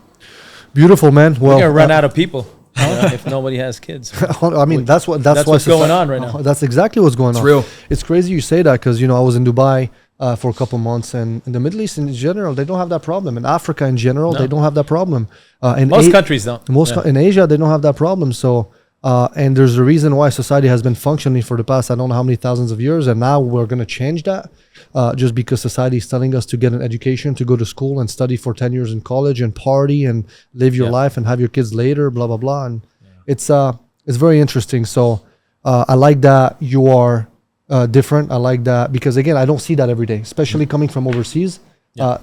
A: Beautiful, man. Well,
C: we're gonna run out of people if nobody has kids.
A: I mean, that's what's
C: going on right now.
A: That's exactly what's going on.
D: It's real.
A: It's crazy you say that, because, you know, I was in Dubai for a couple months, and in the Middle East in general, they don't have that problem. In Africa in general, they don't have that problem. In
C: most countries don't.
A: In Asia, they don't have that problem. So, and there's a reason why society has been functioning for the past, I don't know how many thousands of years, and now we're going to change that. Just because society is telling us to get an education, to go to school and study for 10 years in college and party and live your life and have your kids later, blah, blah, blah. And it's very interesting. So I like that you are different. I like that because, again, I don't see that every day, especially coming from overseas.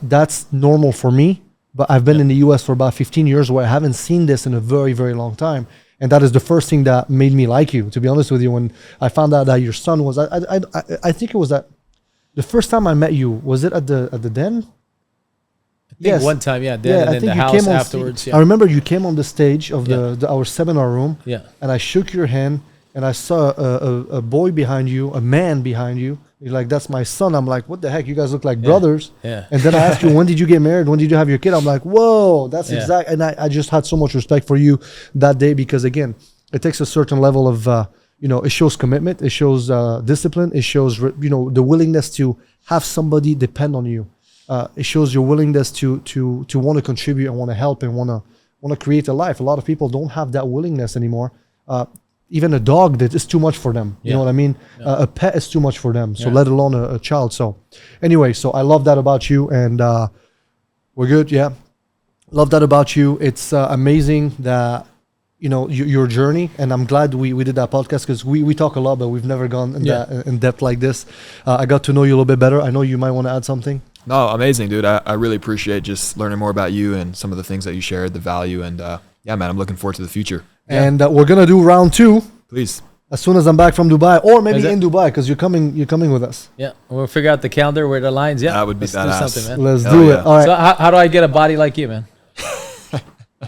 A: That's normal for me. But I've been in the U.S. for about 15 years where I haven't seen this in a very, very long time. And that is the first thing that made me like you, to be honest with you. When I found out that your son was, I think it was that. The first time I met you, was it at the den?
C: I think one time, and then the house afterwards.
A: I remember you came on the stage of our seminar room, and I shook your hand, and I saw a boy behind you, a man behind you. You're like, that's my son. I'm like, what the heck? You guys look like brothers.
C: Yeah.
A: And then I asked you, when did you get married? When did you have your kid? I'm like, whoa, that's exact. And I just had so much respect for you that day, because, again, it takes a certain level of, you know, it shows commitment, it shows discipline, it shows, you know, the willingness to have somebody depend on you. It shows your willingness to want to contribute and want to help and want to create a life. A lot of people don't have that willingness anymore. Even a dog, that is too much for them. You know what I mean? A pet is too much for them. So let alone a child. So anyway, so I love that about you, and we're good. Yeah, love that about you. It's amazing that, you know, your journey, and I'm glad we did that podcast, because we talk a lot, but we've never gone in depth like this. I got to know you a little bit better. I know you might want to add something.
D: No, amazing, dude. I really appreciate just learning more about you and some of the things that you shared, the value, and yeah, man, I'm looking forward to the future.
A: And we're gonna do round 2,
D: please,
A: as soon as I'm back from Dubai, or maybe in Dubai, because you're coming with us.
C: Yeah, we'll figure out the calendar where the lines. Yeah,
D: that would be badass.
C: Man.
A: Let's do it. All right.
C: So how do I get a body like you, man?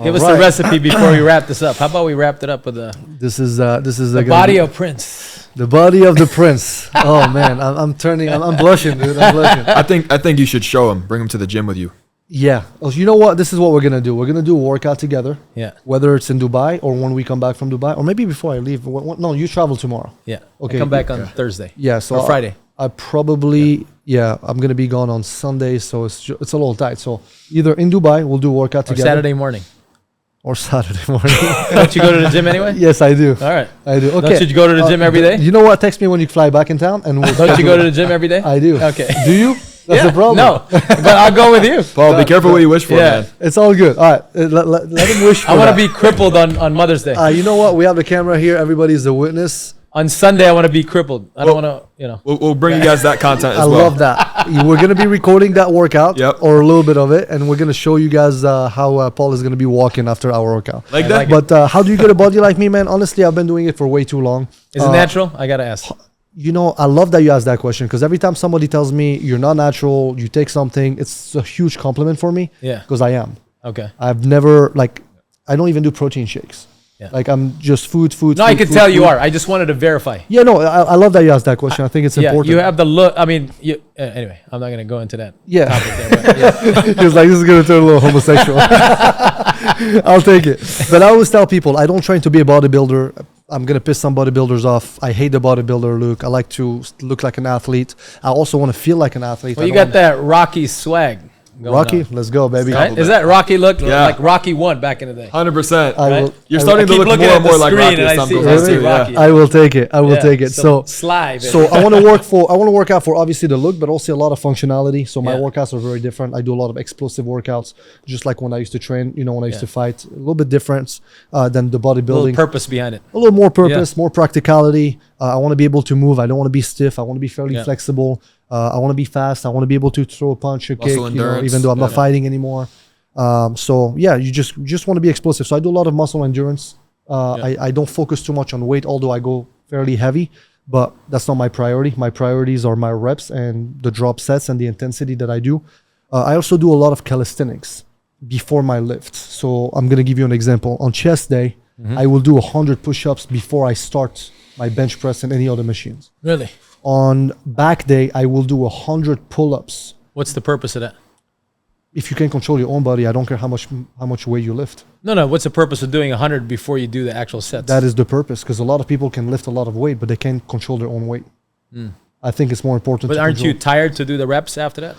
C: Give us the recipe before we wrap this up. How about we wrapped it up with
A: this is the
C: body of Prince.
A: The body of the Prince. Oh man, I'm blushing, dude. I'm blushing.
D: I think you should show him. Bring him to the gym with you.
A: Yeah. Oh, you know what? This is what we're gonna do. We're gonna do a workout together.
C: Yeah.
A: Whether it's in Dubai or when we come back from Dubai, or maybe before I leave. No, you travel tomorrow.
C: Yeah.
A: Okay.
C: I come back on Thursday.
A: Yeah. So
C: or Friday.
A: I probably I'm gonna be gone on Sunday, so it's a little tight. So either in Dubai we'll do a workout
C: Or
A: together,
C: Saturday morning.
A: or Saturday morning.
C: Don't you go to the gym anyway?
A: Yes, I do.
C: All right.
A: I do. Okay.
C: Don't you go to the gym every day?
A: You know what? Text me when you fly back in town, and we'll
C: Don't you go to the gym every day?
A: I do.
C: Okay.
A: Do you? That's the problem.
C: No, but I'll go with you.
D: Paul, be careful what you wish for,
C: Yeah.
D: man.
A: It's all good. All right. Let him wish for
C: I want to
A: that.
C: be crippled on Mother's Day.
A: You know what? We have the camera here. Everybody's a witness.
C: On Sunday, I want to be crippled. I don't want to,
D: We'll bring you guys that content as
A: I
D: well.
A: love that. We're going to be recording that workout,
D: Yep.
A: or a little bit of it, and we're going to show you guys how Paul is going to be walking after our workout.
D: Like
C: I
D: that?
C: like
A: But how do you get a body like me, man? Honestly, I've been doing it for way too long.
C: Is it natural? I got to ask.
A: You know, I love that you asked that question, because every time somebody tells me you're not natural, you take something, it's a huge compliment for me.
C: Yeah.
A: Because I am.
C: Okay.
A: I've never, I don't even do protein shakes.
C: Yeah.
A: Like, I'm just food.
C: No, I
A: food,
C: could
A: food,
C: tell you
A: food.
C: are. I just wanted to verify.
A: Yeah, no, I love that you asked that question. I think it's
C: Yeah,
A: important.
C: you have the look. I mean, anyway, I'm not going to go into that
A: Yeah.
C: topic there. But yeah.
A: He was like, this is going to turn a little homosexual. I'll take it. But I always tell people, I don't train to be a bodybuilder. I'm going to piss some bodybuilders off. I hate the bodybuilder look. I like to look like an athlete. I also want to feel like an athlete.
C: Well,
A: I
C: you
A: don't
C: got that Rocky swag. going
A: Rocky,
C: on.
A: let's go, baby.
C: Right? Is that Rocky look
D: Yeah.
C: like Rocky 1 back in the day?
D: 100%.
A: I
C: Right?
A: will,
D: You're
A: I
D: starting
C: I
D: to
C: keep
D: look
C: looking
D: more
C: at
D: and more
C: the
D: like
C: screen
D: Rocky
C: and
D: as
C: I
D: time
C: see-
D: goes
C: I
D: on
C: see
D: too.
C: Rocky.
D: Yeah.
A: I will take it. I will
C: Yeah,
A: take it. So
C: slide.
A: So I want to work out for obviously the look, but also a lot of functionality. So my
C: Yeah.
A: workouts are very different. I do a lot of explosive workouts, just like when I used to train. You know, when I used
C: Yeah.
A: to fight, a little bit different than the
C: a little
A: bodybuilding.
C: purpose behind it.
A: A little more purpose, more practicality. I want to be able to move. I don't want to be stiff. I want to be fairly
C: Yeah.
A: flexible. I want to be fast. I want to be able to throw a punch, a kick.
D: Muscle
A: You know,
D: endurance.
A: even though I'm not
D: Yeah.
A: fighting anymore. So yeah, you just want to be explosive. So I do a lot of muscle endurance. I don't focus too much on weight, although I go fairly heavy. But that's not my priority. My priorities are my reps and the drop sets and the intensity that I do. I also do a lot of calisthenics before my lift. So I'm going to give you an example. On chest day, I will do 100 push-ups before I start my bench press and any other machines.
C: Really?
A: On back day, I will do 100 pull-ups.
C: What's the purpose of that?
A: If you can control your own body, I don't care how much weight you lift.
C: No. What's the purpose of doing 100 before you do the actual sets?
A: That is the purpose, because a lot of people can lift a lot of weight, but they can't control their own weight. I think it's more important.
C: But
A: to
C: aren't you
A: control.
C: tired to do the reps after that?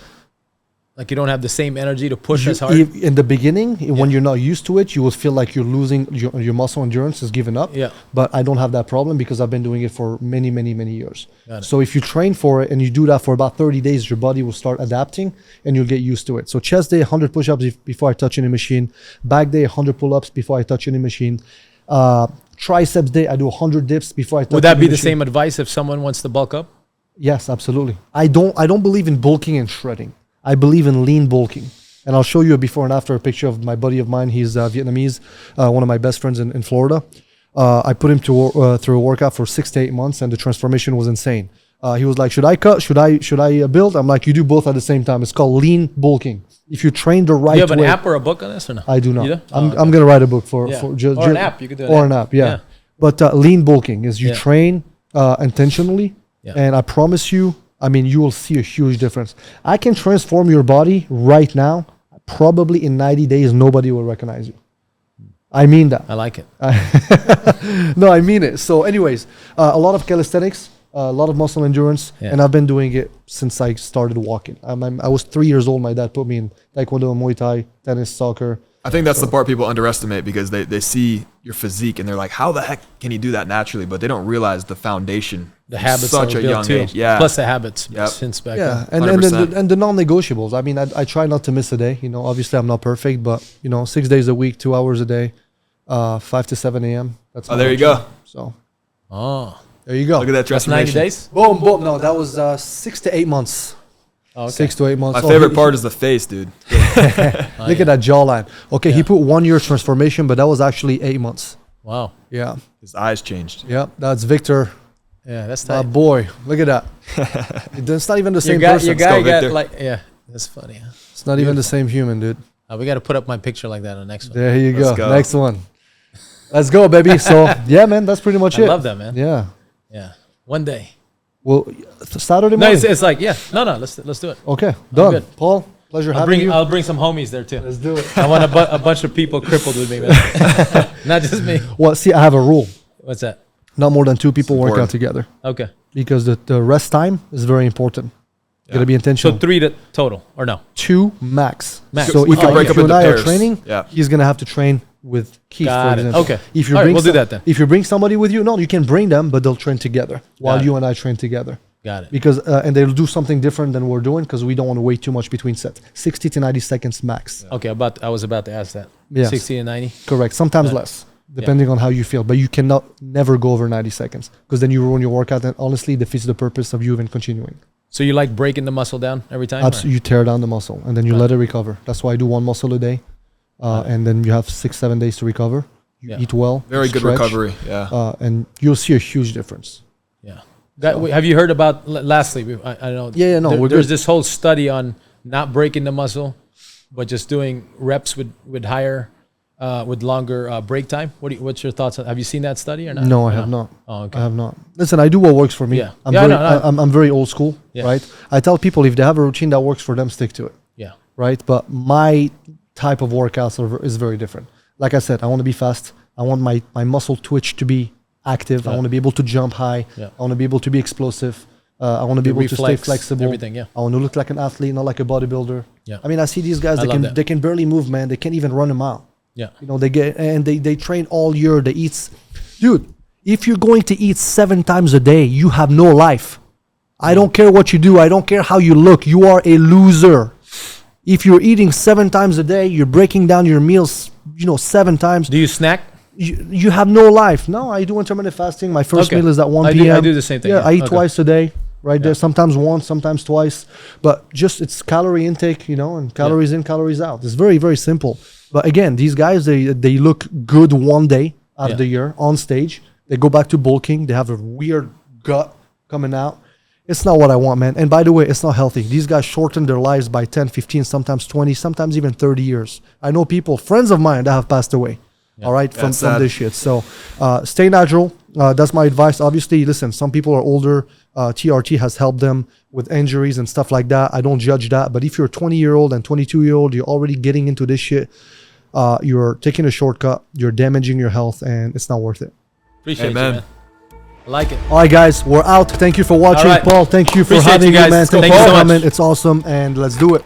C: Like you don't have the same energy to push as hard?
A: In the beginning, when you're not used to it, you will feel like you're losing your muscle endurance is giving up.
C: Yeah.
A: But I don't have that problem because I've been doing it for many years.
C: Got it.
A: So if you train for it and you do that for about 30 days, your body will start adapting and you'll get used to it. So chest day, 100 push-ups before I touch any machine. Back day, 100 pull-ups before I touch any machine. Triceps day, I do 100 dips before I touch.
C: Would that
A: any
C: be the
A: machine.
C: same advice if someone wants to bulk up?
A: Yes, absolutely. I don't believe in bulking and shredding. I believe in lean bulking. And I'll show you a before and after picture of my buddy of mine. He's Vietnamese, one of my best friends in Florida. I put him through a workout for 6 to 8 months, and the transformation was insane. He was like, should I cut? Should I build? I'm like, you do both at the same time. It's called lean bulking. If you train the right way.
C: Do you have an app or a book on this or no?
A: I do not.
C: You do?
A: I'm
C: okay.
A: going to write a book for
C: Yeah.
A: just
C: Or an app. You could do an
A: or
C: app.
A: an app, yeah.
C: Yeah.
A: But lean bulking is you
C: Yeah.
A: train intentionally,
C: Yeah.
A: and I promise you, I mean, you will see a huge difference. I can transform your body right now. Probably in 90 days, nobody will recognize you. I mean that.
C: I like it.
A: No, I mean it. So anyways, a lot of calisthenics, a lot of muscle endurance,
C: Yeah.
A: and I've been doing it since I started walking. I was 3 years old. My dad put me in Taekwondo, Muay Thai, tennis, soccer.
D: I think that's the part people underestimate because they see your physique and they're like, how the heck can you do that naturally? But they don't realize the foundation.
C: The
D: from
C: habits
D: such
C: are
D: a
C: built
D: young
C: too.
D: age. Yeah.
C: Plus the habits
D: Yep.
C: since back
A: Yeah,
C: then.
A: and the non-negotiables. I mean, I try not to miss a day. You know, obviously I'm not perfect, but 6 days a week, 2 hours a day, 5 to 7 a.m. That's
D: Oh,
A: my
D: there you
A: routine.
D: go.
A: So
C: Oh,
A: there you go.
D: Look at that
C: that's 90
D: transformation.
C: days?
A: Boom, boom. No, that was 6 to 8 months.
C: Oh, okay.
A: 6 to 8 months.
D: My
A: Oh,
D: favorite part is the face, dude.
A: Look at that jawline. Okay, he
C: Yeah.
A: put 1 year transformation, but that was actually 8 months.
C: Wow.
A: Yeah,
D: His eyes changed.
A: yeah. That's Victor.
C: Yeah, that's tight.
A: Boy, look at that. It's not even the same
C: your
A: person.
C: guy
D: go,
C: got
D: Victor.
C: like, yeah, that's funny. Huh?
A: It's not even the same human, dude.
C: We got to put up my picture like that on the next one.
A: There you
D: Let's
A: go.
D: go.
A: Next one. Let's go, baby. So yeah, man, that's pretty much
C: I
A: it.
C: love that, man.
A: Yeah.
C: Yeah. One day.
A: Well, Saturday
C: No,
A: morning.
C: it's like, yeah. No, let's do it.
A: Okay, done.
C: good.
A: Paul, Pleasure having you.
C: I'll bring some homies there too.
A: Let's do it.
C: I want a bunch of people crippled with me, man. Not just me.
A: Well, see, I have a rule.
C: What's that?
A: Not more than 2 people work
D: Important.
A: out together.
C: Okay.
A: Because the rest time is very important.
D: Yeah.
A: Gotta be intentional.
C: So 3 total, or no?
A: 2 max.
C: Max.
A: So
D: We
A: if,
D: can break
A: if
D: up
A: you
D: into
A: and I are
D: pairs.
A: training,
D: Yeah.
A: he's gonna have to train with Keith,
C: Got
A: for
C: it.
A: example.
C: Okay.
A: If you
C: All right,
A: bring
C: we'll do that then.
A: If you bring somebody with you, no, you can bring them, but they'll train together while
C: Got it.
A: you and I train together.
C: Got it.
A: Because and they'll do something different than we're doing because we don't want to wait too much between sets. 60 to 90 seconds max.
C: Okay, I was about to ask that.
A: Yes.
C: 60 and 90.
A: Correct. Sometimes
C: Yeah.
A: less, depending on how you feel. But you cannot never go over 90 seconds because then you ruin your workout and honestly defeats the purpose of you even continuing.
C: So you like breaking the muscle down every time? or-
A: Absolutely, you tear down the muscle and then you
C: Right.
A: let it recover. That's why I do 1 muscle a day, and then you have 6-7 days to recover. You
C: Yeah.
A: eat well,
D: Very good
A: stretch,
D: recovery. Yeah.
A: and you'll see a huge difference.
C: Yeah. Have you heard about? Lastly, I know.
A: Yeah, no, we're
C: there's
A: good.
C: this whole study on not breaking the muscle, but just doing reps with higher, with longer break time. What's your thoughts? Have you seen that study or not?
A: No, I have not.
C: Oh, okay.
A: I have not. Listen, I do what works for me.
C: Yeah.
A: I'm
C: Yeah,
A: very,
C: no.
A: I'm very old school,
C: Yeah.
A: right? I tell people if they have a routine that works for them, stick to it,
C: Yeah.
A: right? But my type of workouts is very different. Like I said, I want to be fast. I want my muscle twitch to be active. I
C: Yeah.
A: want to be able to jump high.
C: Yeah.
A: I want to be able to be explosive. I want to be
C: The
A: able to stay
C: reflex,
A: flexible.
C: everything, yeah.
A: I want to look like an athlete, not like a bodybuilder.
C: Yeah.
A: I mean, I see these guys.
C: I
A: They
C: love
A: can
C: that.
A: they can barely move, man. They can't even run a mile.
C: Yeah.
A: You know, they train all year. They eat, dude. If you're going to eat 7 times a day, you have no life. I don't care what you do. I don't care how you look. You are a loser. If you're eating 7 times a day, you're breaking down your meals, 7 times.
C: Do you snack?
A: You have no life. No, I do intermittent fasting. My first
C: Okay.
A: meal is at 1
C: I
A: p.m.
C: do the same thing,
A: Yeah,
C: yeah.
A: I eat
C: Okay.
A: twice a day, right there. Sometimes once, sometimes twice. But just it's calorie intake, and calories in, calories out. It's very, very simple. But again, these guys, they look good one day out of
C: Yeah.
A: the year on stage. They go back to bulking. They have a weird gut coming out. It's not what I want, man. And by the way, it's not healthy. These guys shorten their lives by 10, 15, sometimes 20, sometimes even 30 years. I know people, friends of mine, that have passed away. All right, from
D: That's sad.
A: this shit. So stay natural. That's my advice. Obviously, listen, some people are older. TRT has helped them with injuries and stuff like that. I don't judge that. But if you're a 20-year-old and 22-year-old, you're already getting into this shit, you're taking a shortcut, you're damaging your health, and it's not worth it.
C: Appreciate
D: Amen.
C: you, man. I like it.
A: All right, guys, we're out. Thank you for watching.
C: All right.
A: Paul, thank you for
C: Appreciate
A: having
C: you
A: me,
C: guys.
A: man.
C: Thank
A: Thank
C: you
A: you
C: so
A: for
C: much.
A: coming. It's awesome, and let's do it.